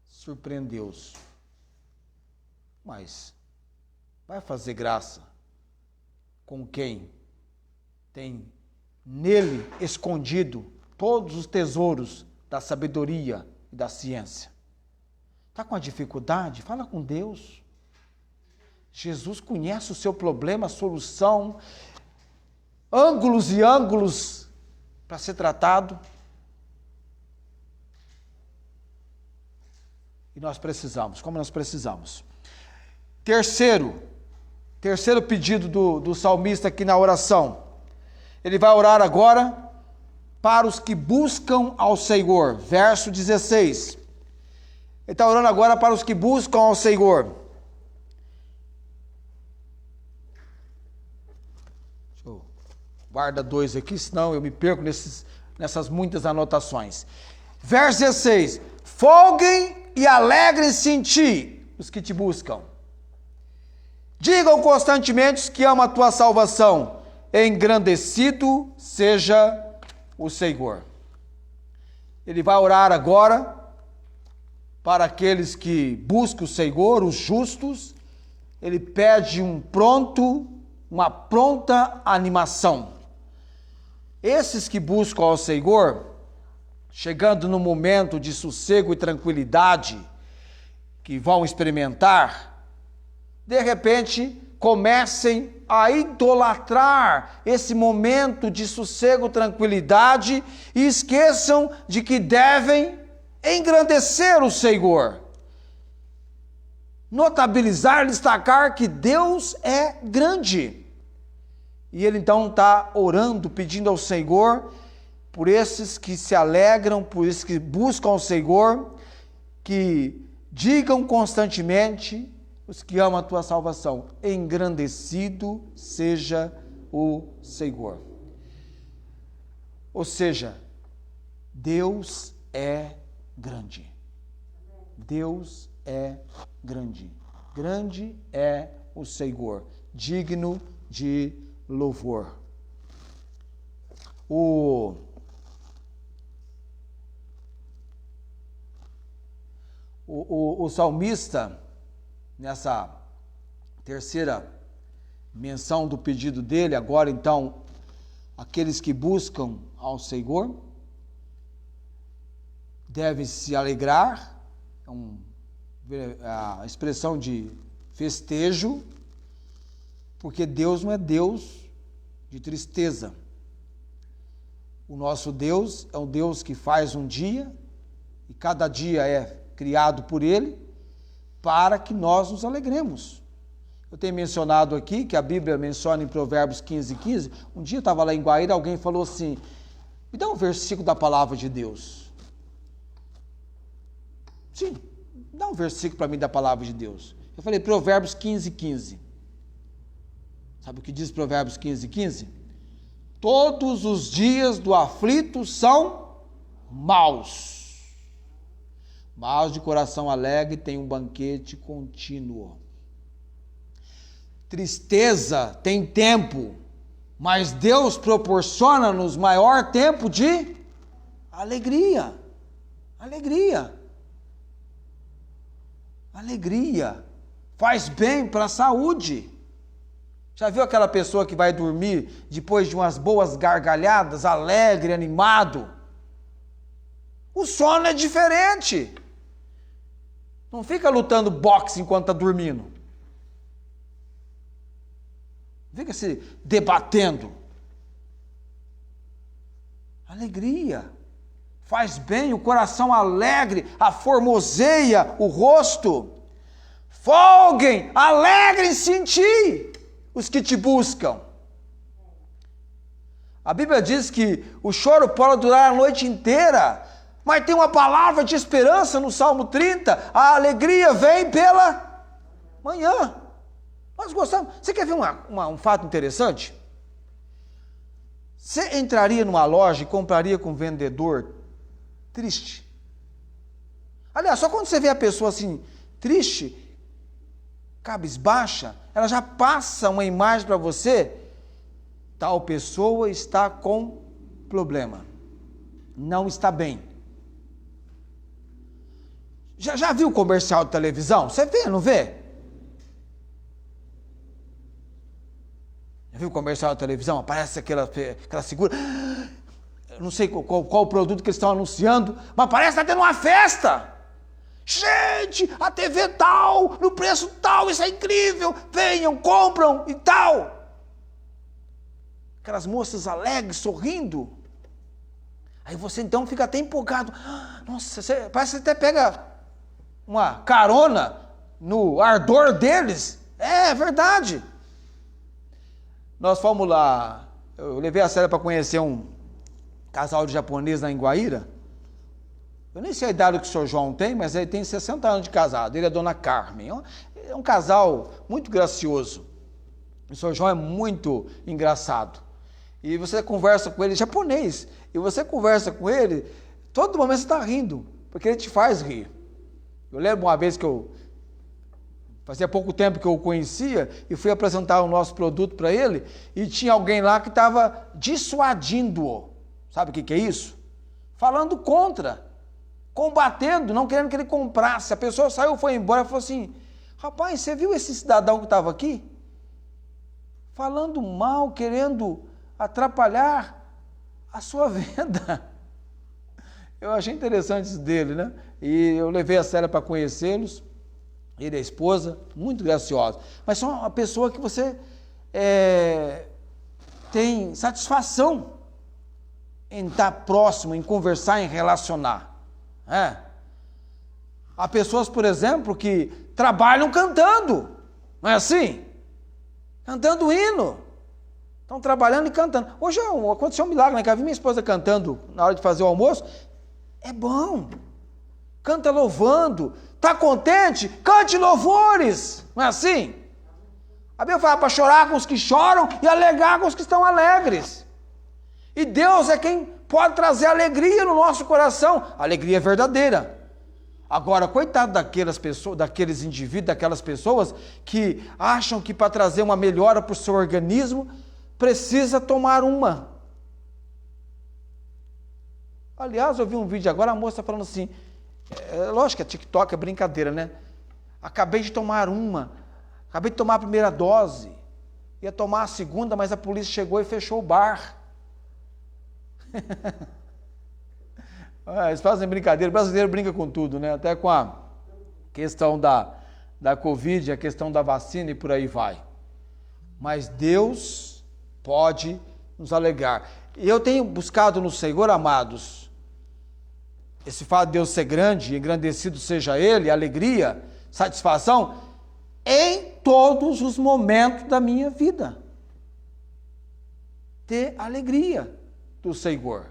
Surpreendeu-os. Mas vai fazer graça com quem tem nele escondido todos os tesouros da sabedoria e da ciência. Está com a dificuldade? Fala com Deus. Jesus conhece o seu problema, a solução, ângulos e ângulos para ser tratado. E nós precisamos, como nós precisamos. Terceiro pedido do salmista aqui na oração. Ele vai orar agora para os que buscam ao Senhor. Verso 16. Ele está orando agora para os que buscam ao Senhor. Guarda 2 aqui, senão eu me perco nessas muitas anotações. Verso 16. Folguem e alegrem-se em ti, os que te buscam. Digam constantemente os que amam a tua salvação. Engrandecido seja o Senhor. Ele vai orar agora para aqueles que buscam o Senhor, os justos. Ele pede uma pronta animação. Esses que buscam ao Senhor, chegando no momento de sossego e tranquilidade que vão experimentar, de repente comecem a idolatrar esse momento de sossego, tranquilidade e esqueçam de que devem engrandecer o Senhor. Notabilizar, destacar que Deus é grande. E ele então está orando, pedindo ao Senhor, por esses que se alegram, por esses que buscam ao Senhor, que digam constantemente, os que amam a tua salvação, engrandecido seja o Senhor. Ou seja, Deus é grande. Deus é grande. Grande é o Senhor, digno de louvor. O salmista, nessa terceira menção do pedido dele, agora então, aqueles que buscam ao Senhor devem se alegrar, a expressão de festejo, porque Deus não é Deus de tristeza. O nosso Deus é um Deus que faz um dia, e cada dia é criado por Ele, para que nós nos alegremos. Eu tenho mencionado aqui, que a Bíblia menciona em Provérbios 15:15, um dia eu estava lá em Guaíra, alguém falou assim, me dá um versículo da palavra de Deus. Sim, dá um versículo para mim da palavra de Deus. Eu falei, Provérbios 15:15. Sabe o que diz Provérbios 15:15? Todos os dias do aflito são maus. Mas de coração alegre tem um banquete contínuo. Tristeza tem tempo, mas Deus proporciona-nos maior tempo de alegria. Alegria. Alegria. Faz bem para a saúde. Já viu aquela pessoa que vai dormir depois de umas boas gargalhadas, alegre, animado? O sono é diferente. Não fica lutando boxe enquanto está dormindo. Fica se debatendo. Alegria. Faz bem, o coração alegre, aformoseia o rosto. Folguem, alegrem-se em ti, os que te buscam. A Bíblia diz que o choro pode durar a noite inteira, mas tem uma palavra de esperança no Salmo 30, a alegria vem pela manhã. Nós gostamos. Você quer ver um fato interessante? Você entraria numa loja e compraria com um vendedor triste? Aliás, só quando você vê a pessoa assim, triste, cabisbaixa, ela já passa uma imagem para você, tal pessoa está com problema, não está bem. Já viu o comercial de televisão? Você vê, não vê? Já viu o comercial de televisão? Aparece aquela figura. Eu não sei qual o produto que eles estão anunciando, mas parece que está tendo uma festa. Gente, a TV tal, no preço tal, isso é incrível. Venham, compram e tal. Aquelas moças alegres, sorrindo. Aí você então fica até empolgado. Nossa, parece que você até pega uma carona no ardor deles. É verdade. Nós fomos lá, eu levei a Célia para conhecer um casal de japonês lá em Guaíra. Eu nem sei a idade que o senhor João tem, mas ele tem 60 anos de casado. Ele é a dona Carmen. É um casal muito gracioso. O senhor João é muito engraçado. E você conversa com ele, japonês, e você conversa com ele, todo momento você está rindo, porque ele te faz rir. Eu lembro uma vez que fazia pouco tempo que eu o conhecia, e fui apresentar o nosso produto para ele, e tinha alguém lá que estava dissuadindo-o. Sabe o que é isso? Falando contra, combatendo, não querendo que ele comprasse. A pessoa saiu, foi embora e falou assim, rapaz, você viu esse cidadão que estava aqui? Falando mal, querendo atrapalhar a sua venda. Eu achei interessante isso dele, né? E eu levei a Célia para conhecê-los. ele e a esposa, muito graciosos. Mas são uma pessoa que você tem satisfação em estar próximo, em conversar, em relacionar. Há pessoas, por exemplo, que trabalham cantando, não é assim? Cantando hino. Estão trabalhando e cantando. Hoje aconteceu um milagre, né? Que eu vi minha esposa cantando na hora de fazer o almoço. É bom. Canta louvando. Está contente? Cante louvores. Não é assim? A Bíblia fala para chorar com os que choram e alegrar com os que estão alegres. E Deus é quem pode trazer alegria no nosso coração. Alegria verdadeira. Agora, coitado daquelas pessoas, daqueles indivíduos, daquelas pessoas que acham que para trazer uma melhora para o seu organismo, precisa tomar uma. Aliás, eu vi um vídeo agora, a moça falando assim, lógico que é TikTok, é brincadeira, né? Acabei de tomar a primeira dose, ia tomar a segunda, mas a polícia chegou e fechou o bar. Eles fazem brincadeira, o brasileiro brinca com tudo, né? Até com a questão da Covid, a questão da vacina e por aí vai. Mas Deus pode nos alegrar. Eu tenho buscado no Senhor, amados, esse fato de Deus ser grande, engrandecido seja Ele, alegria, satisfação, em todos os momentos da minha vida. Ter alegria do Senhor,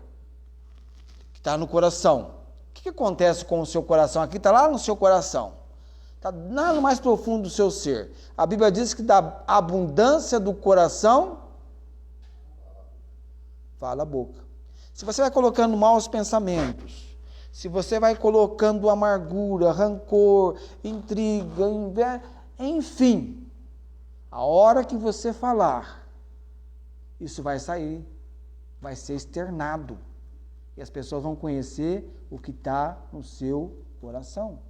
que está no coração. O que acontece com o seu coração? Aqui está lá no seu coração. Está lá no mais profundo do seu ser. A Bíblia diz que da abundância do coração fala a boca. Se você vai colocando maus pensamentos, se você vai colocando amargura, rancor, intriga, inveja, enfim, a hora que você falar, isso vai sair, vai ser externado. E as pessoas vão conhecer o que está no seu coração.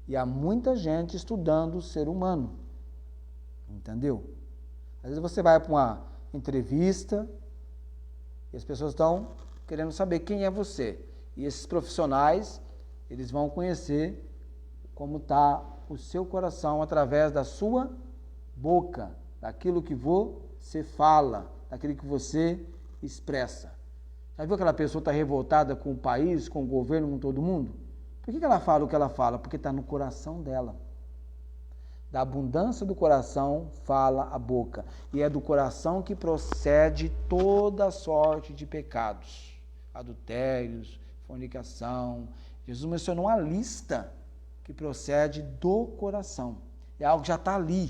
E há muita gente estudando o ser humano. Entendeu? Às vezes você vai para uma entrevista e as pessoas estão querendo saber quem é você. E esses profissionais, eles vão conhecer como está o seu coração através da sua boca, daquilo que você fala, daquilo que você expressa. Já viu aquela pessoa que está revoltada com o país, com o governo, com todo mundo? Por que ela fala o que ela fala? Porque está no coração dela. Da abundância do coração fala a boca. E é do coração que procede toda sorte de pecados. Adultérios, fornicação. Jesus mencionou uma lista que procede do coração. É algo que já está ali.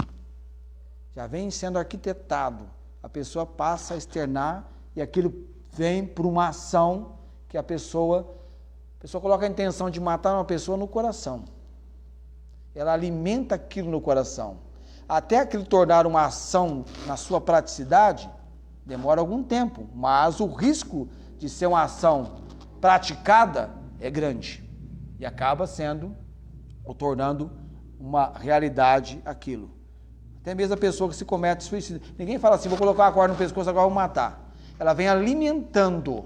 Já vem sendo arquitetado. A pessoa passa a externar e aquilo vem por uma ação que a pessoa coloca a intenção de matar uma pessoa no coração. Ela alimenta aquilo no coração. Até aquilo tornar uma ação na sua praticidade, demora algum tempo, mas o risco de ser uma ação praticada é grande. E acaba sendo, ou tornando uma realidade aquilo. Até mesmo a pessoa que se comete suicídio. Ninguém fala assim, vou colocar uma corda no pescoço, agora vou matar. Ela vem alimentando.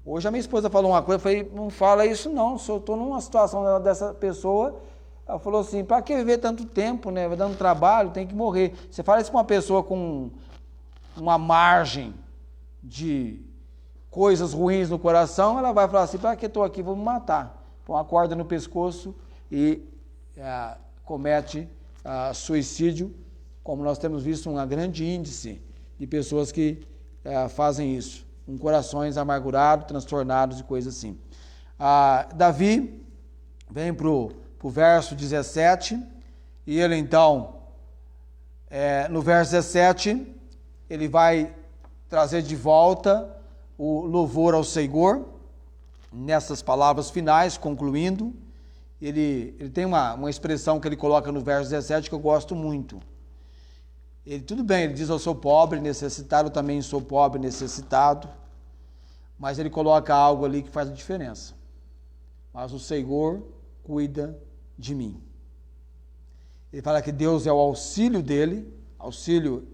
Hoje a minha esposa falou uma coisa, eu falei, não fala isso não, se eu estou numa situação dessa pessoa, ela falou assim, para que viver tanto tempo, né? Vai dando trabalho, tem que morrer. Você fala isso com uma pessoa com uma margem de coisas ruins no coração, ela vai falar assim, para que estou aqui, vou me matar. Põe uma corda no pescoço e comete suicídio, como nós temos visto um grande índice de pessoas que fazem isso, com corações amargurados, transtornados e coisas assim. Davi vem para o verso 17, e ele então, no verso 17, ele vai trazer de volta o louvor ao Senhor, nessas palavras finais, concluindo. Ele tem uma expressão que ele coloca no verso 17 que eu gosto muito. Tudo bem, ele diz, eu sou pobre, necessitado, eu também sou pobre, necessitado, mas ele coloca algo ali que faz a diferença. Mas o Senhor cuida de mim. Ele fala que Deus é o auxílio dele, auxílio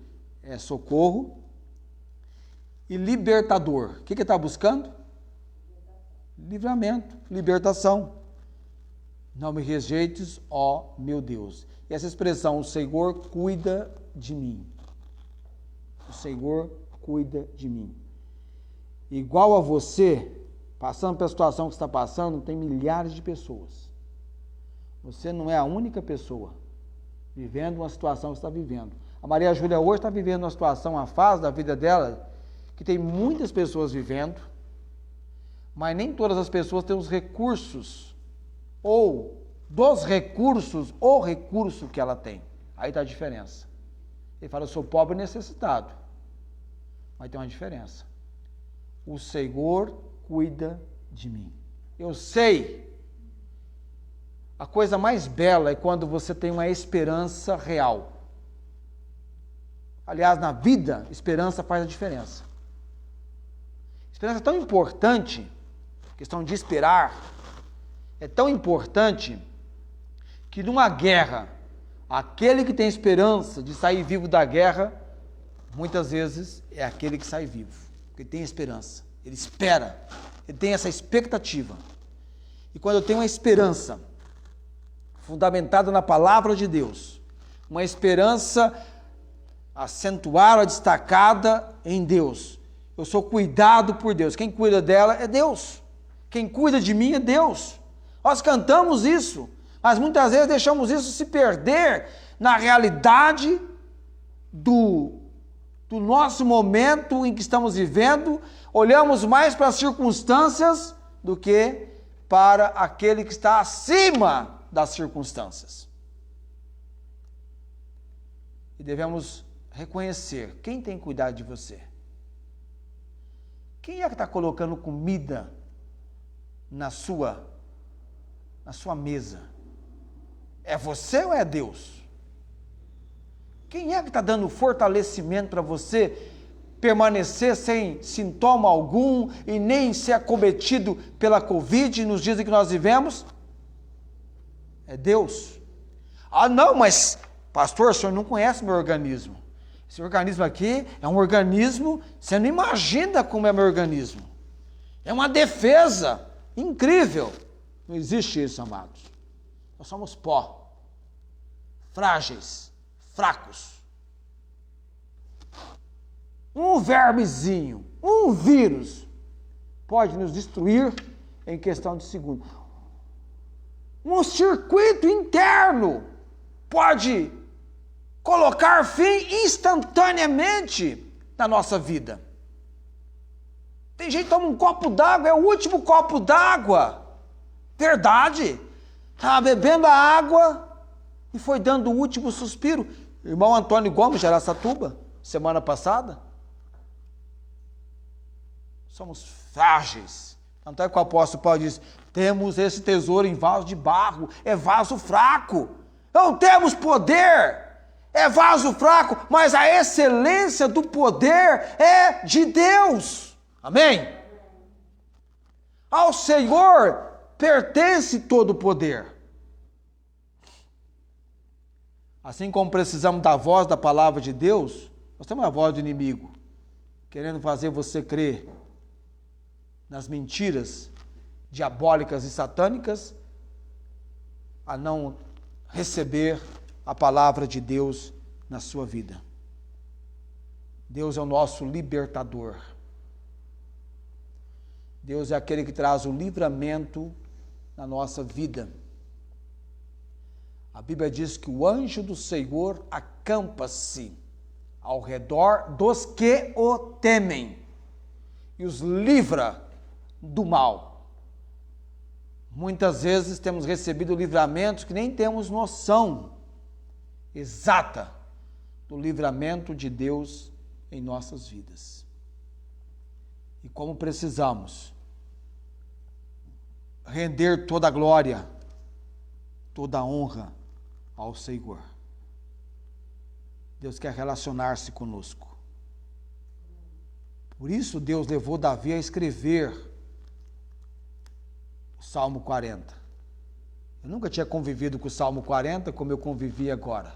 é socorro, e libertador. O que ele está buscando? Livramento, libertação. Não me rejeites, ó meu Deus. E essa expressão, o Senhor cuida de mim. O Senhor cuida de mim. Igual a você, passando pela situação que você está passando, tem milhares de pessoas. Você não é a única pessoa vivendo uma situação que você está vivendo. A Maria Júlia hoje está vivendo uma situação, uma fase da vida dela, que tem muitas pessoas vivendo, mas nem todas as pessoas têm os recursos, ou dos recursos, o recurso que ela tem. Aí está a diferença. Ele fala, eu sou pobre e necessitado. Mas tem uma diferença. O Senhor cuida de mim. Eu sei. A coisa mais bela é quando você tem uma esperança real. Aliás, na vida, esperança faz a diferença. Esperança é tão importante, questão de esperar, é tão importante que numa guerra, aquele que tem esperança de sair vivo da guerra, muitas vezes é aquele que sai vivo, porque tem esperança, ele espera, ele tem essa expectativa. E quando eu tenho uma esperança fundamentada na palavra de Deus, uma esperança acentuada, destacada em Deus, eu sou cuidado por Deus, quem cuida dela é Deus, quem cuida de mim é Deus. Nós cantamos isso, mas muitas vezes deixamos isso se perder na realidade do nosso momento em que estamos vivendo, olhamos mais para as circunstâncias do que para aquele que está acima das circunstâncias. E devemos reconhecer quem tem cuidado de você. Quem é que está colocando comida na sua mesa? É você ou é Deus? Quem é que está dando fortalecimento para você permanecer sem sintoma algum e nem ser acometido pela Covid nos dias em que nós vivemos? É Deus. Ah, não, mas pastor, o senhor não conhece meu organismo. Esse organismo aqui é um organismo, você não imagina como é meu organismo. É uma defesa incrível. Não existe isso, amados. Nós somos pó, frágeis, fracos. Um vermezinho, um vírus, pode nos destruir em questão de segundo. Um circuito interno pode colocar fim instantaneamente na nossa vida. Tem gente que toma um copo d'água, é o último copo d'água. Verdade. Estava bebendo a água e foi dando o último suspiro. Irmão Antônio Gomes, de Araçatuba, semana passada. Somos frágeis. Tanto é que o apóstolo Paulo diz, temos esse tesouro em vaso de barro, é vaso fraco. Não temos poder, é vaso fraco, mas a excelência do poder é de Deus. Amém? Ao Senhor pertence todo o poder. Assim como precisamos da voz da palavra de Deus, nós temos a voz do inimigo, querendo fazer você crer nas mentiras diabólicas e satânicas, a não receber a palavra de Deus na sua vida. Deus é o nosso libertador. Deus é aquele que traz o livramento na nossa vida. A Bíblia diz que o anjo do Senhor acampa-se ao redor dos que o temem e os livra do mal. Muitas vezes temos recebido livramentos que nem temos noção exata do livramento de Deus em nossas vidas. E como precisamos render toda a glória, toda a honra ao Senhor. Deus quer relacionar-se conosco. Por isso Deus levou Davi a escrever o Salmo 40. Eu nunca tinha convivido com o Salmo 40 como eu convivi agora.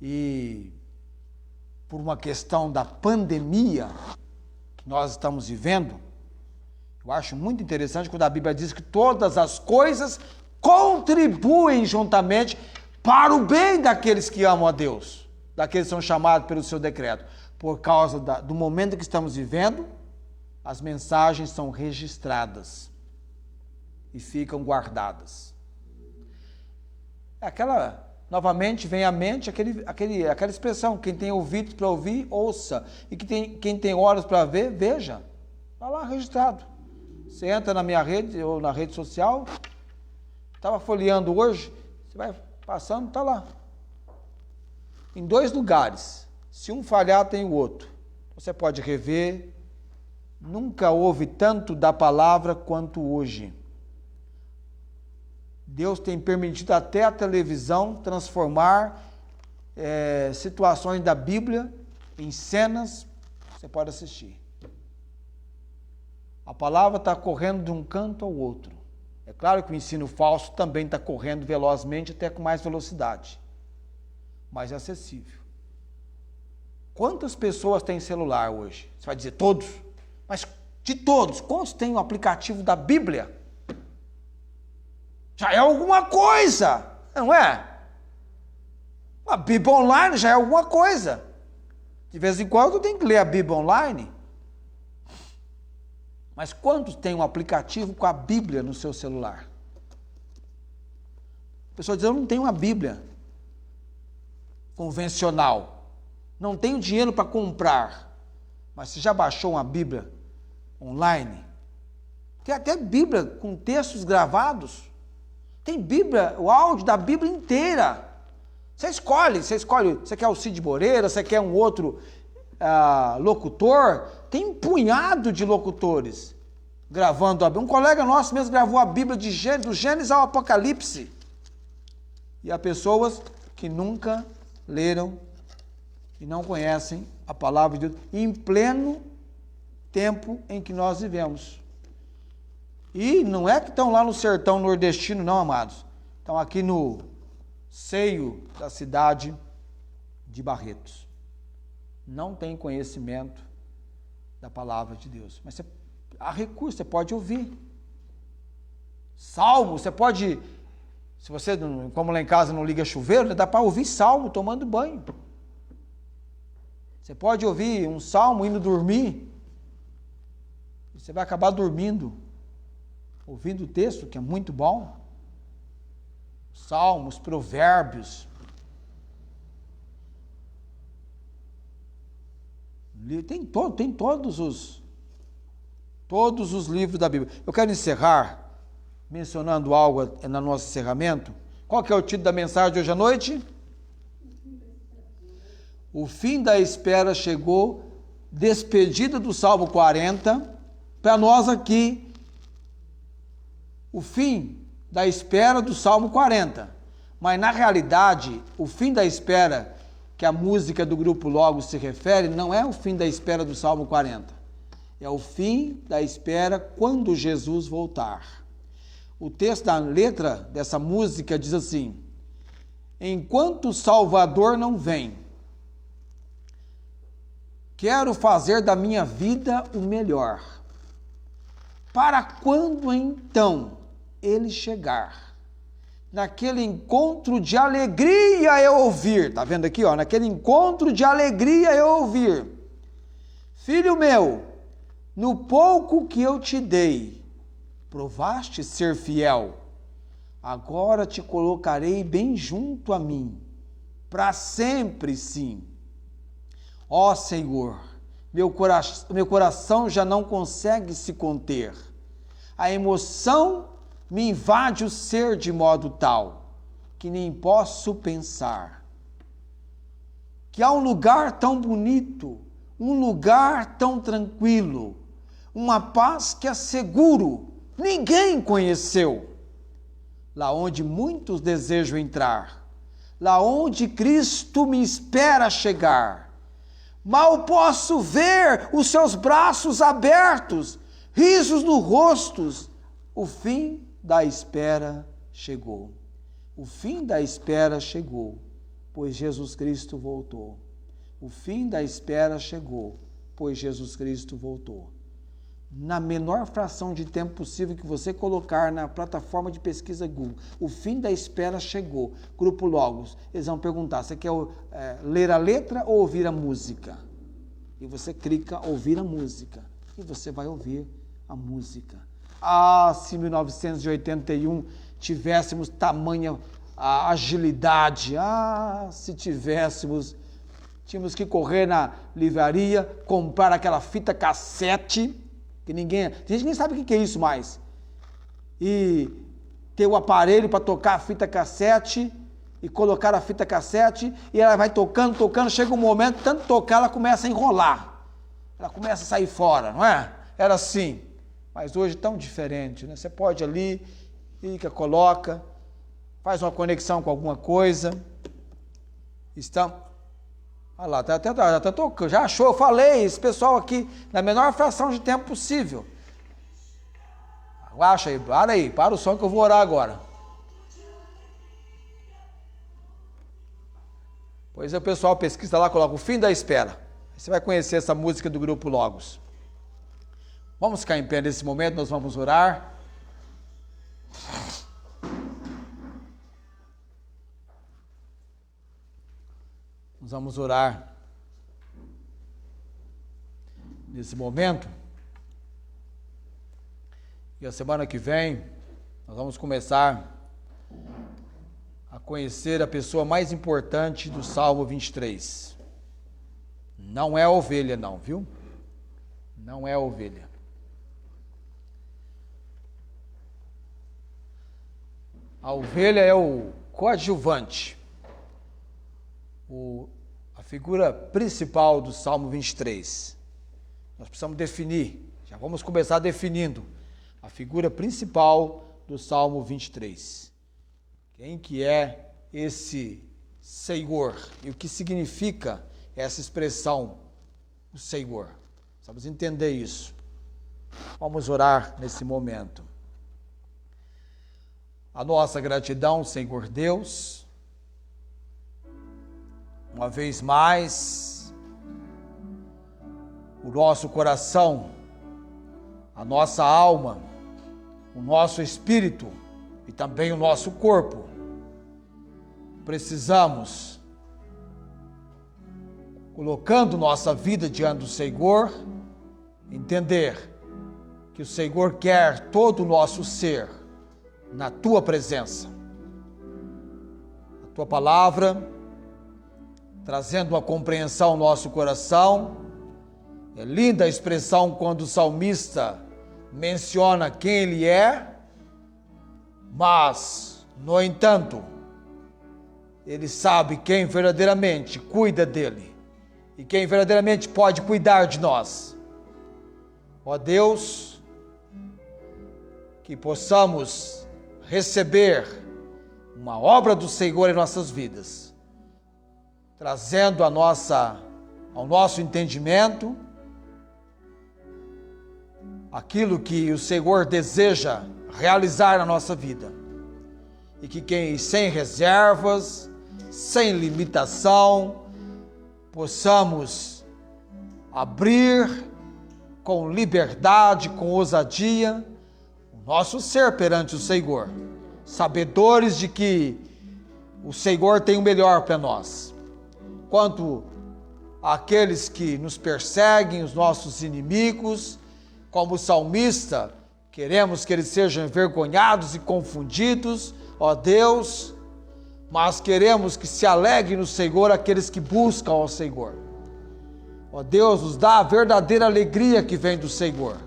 E por uma questão da pandemia que nós estamos vivendo, Eu acho muito interessante quando a Bíblia diz que todas as coisas contribuem juntamente para o bem daqueles que amam a Deus, daqueles que são chamados pelo seu decreto. Por causa do momento que estamos vivendo, as mensagens são registradas e ficam guardadas. Novamente vem à mente aquela expressão: quem tem ouvidos para ouvir, ouça, e quem tem olhos para ver, veja. Está lá registrado. Você entra na minha rede ou na rede social, estava folheando hoje, você vai passando, está lá. Em 2 lugares. Se um falhar, tem o outro. Você pode rever. Nunca houve tanto da palavra quanto hoje. Deus tem permitido até a televisão transformar situações da Bíblia em cenas que você pode assistir. A palavra está correndo de um canto ao outro. É claro que o ensino falso também está correndo velozmente, até com mais velocidade, mas é acessível. Quantas pessoas têm celular hoje? Você vai dizer todos, mas de todos, quantos têm o aplicativo da Bíblia? Já é alguma coisa, não é? A Bíblia online já é alguma coisa. De vez em quando tem que ler a Bíblia online. Mas quantos têm um aplicativo com a Bíblia no seu celular? A pessoa diz: eu não tenho uma Bíblia convencional, não tenho dinheiro para comprar. Mas você já baixou uma Bíblia online? Tem até Bíblia com textos gravados. Tem Bíblia, o áudio da Bíblia inteira. Você escolhe, você quer o Cid Moreira, você quer um outro locutor. Tem um punhado de locutores gravando a Bíblia. Um colega nosso mesmo gravou a Bíblia do Gênesis ao Apocalipse. E há pessoas que nunca leram e não conhecem a palavra de Deus em pleno tempo em que nós vivemos. E não é que estão lá no sertão nordestino, não, amados. Estão aqui no seio da cidade de Barretos. Não tem conhecimento da palavra de Deus. Mas há recurso, você pode ouvir. Salmo, você pode... Se você, como lá em casa, não liga chuveiro, dá para ouvir salmo tomando banho. Você pode ouvir um salmo indo dormir. Você vai acabar dormindo, ouvindo o texto, que é muito bom. Salmos, provérbios. Tem todos os livros da Bíblia. Eu quero encerrar mencionando algo no nosso encerramento. Qual que é o título da mensagem de hoje à noite? O fim da espera chegou, despedida do Salmo 40. Para nós aqui, o fim da espera do Salmo 40. Mas na realidade, o fim da espera que a música do grupo Logos se refere, não é o fim da espera do Salmo 40. É o fim da espera quando Jesus voltar. O texto da letra dessa música diz assim: enquanto o Salvador não vem, quero fazer da minha vida o melhor. Para quando então ele chegar, naquele encontro de alegria eu ouvir, está vendo aqui, ó, naquele encontro de alegria eu ouvir: filho meu, no pouco que eu te dei, provaste ser fiel, agora te colocarei bem junto a mim, para sempre sim. Ó Senhor, meu coração já não consegue se conter, a emoção me invade o ser de modo tal, que nem posso pensar, que há um lugar tão bonito, um lugar tão tranquilo, uma paz que asseguro, ninguém conheceu, lá onde muitos desejam entrar, lá onde Cristo me espera chegar. Mal posso ver os seus braços abertos, risos no rosto. O fim da espera chegou. O fim da espera chegou, pois Jesus Cristo voltou. O fim da espera chegou, pois Jesus Cristo voltou. na menor fração de tempo possível que você colocar na plataforma de pesquisa Google. O fim da espera chegou. Grupo Logos. Eles vão perguntar, você quer ler a letra ou ouvir a música? E você clica ouvir a música. E você vai ouvir a música. Ah, se em 1981 tivéssemos tamanha agilidade. Ah, se tivéssemos... Tínhamos que correr na livraria, comprar aquela fita cassete, que ninguém... Tem gente que nem sabe o que é isso mais. E ter o aparelho para tocar a fita cassete, e colocar a fita cassete, e ela vai tocando, chega um momento, tanto tocar, ela começa a enrolar. Ela começa a sair fora, não é? Era assim. Mas hoje tão diferente, né? Você pode ali, clica, coloca, faz uma conexão com alguma coisa. Olha lá, até tocando, já achou, eu falei, esse pessoal aqui, na menor fração de tempo possível. Acha aí, para o som que eu vou orar agora. Pois é, o pessoal pesquisa lá, coloca o fim da espera. Você vai conhecer essa música do Grupo Logos. Vamos ficar em pé nesse momento, nós vamos orar. Nós vamos orar nesse momento. E a semana que vem, nós vamos começar a conhecer a pessoa mais importante do Salmo 23. Não é a ovelha, não, viu? Não é a ovelha. A ovelha é o coadjuvante. A figura principal do Salmo 23. Nós precisamos definir, já vamos começar definindo a figura principal do Salmo 23. Quem que é esse Senhor e o que significa essa expressão, o Senhor? Precisamos entender isso. Vamos orar nesse momento. A nossa gratidão, Senhor Deus. Uma vez mais, o nosso coração, a nossa alma, o nosso espírito e também o nosso corpo, precisamos, colocando nossa vida diante do Senhor, entender que o Senhor quer todo o nosso ser na Tua presença. A Tua palavra trazendo uma compreensão ao nosso coração. É linda a expressão quando o salmista menciona quem ele é, mas, no entanto, ele sabe quem verdadeiramente cuida dele e quem verdadeiramente pode cuidar de nós. Ó Deus, que possamos receber uma obra do Senhor em nossas vidas, trazendo ao nosso entendimento aquilo que o Senhor deseja realizar na nossa vida. E que quem sem reservas, sem limitação, possamos abrir com liberdade, com ousadia, o nosso ser perante o Senhor, sabedores de que o Senhor tem o melhor para nós. Quanto àqueles que nos perseguem, os nossos inimigos, como salmista, queremos que eles sejam envergonhados e confundidos, ó Deus, mas queremos que se alegrem no Senhor aqueles que buscam ao Senhor. Ó Deus, nos dá a verdadeira alegria que vem do Senhor.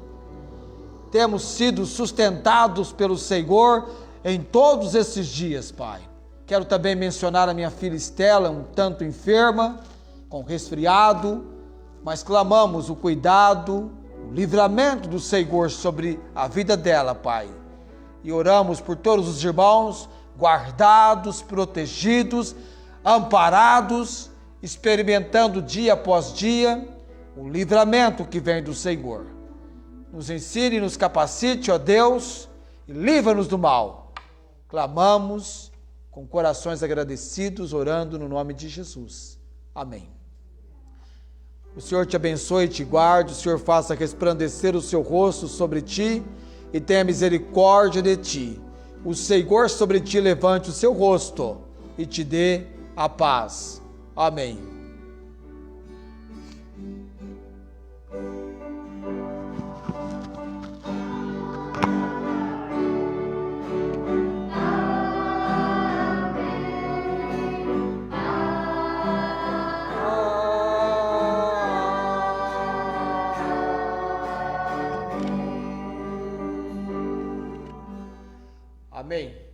Temos sido sustentados pelo Senhor em todos esses dias, Pai. Quero também mencionar a minha filha Estela, um tanto enferma, com resfriado, mas clamamos o cuidado, o livramento do Senhor sobre a vida dela, Pai. E oramos por todos os irmãos, guardados, protegidos, amparados, experimentando dia após dia o livramento que vem do Senhor. Nos ensine e nos capacite, ó Deus, e livra-nos do mal. Clamamos com corações agradecidos, orando no nome de Jesus. Amém. O Senhor te abençoe e te guarde, o Senhor faça resplandecer o seu rosto sobre ti e tenha misericórdia de ti. O Senhor sobre ti levante o seu rosto e te dê a paz. Amém. Amém.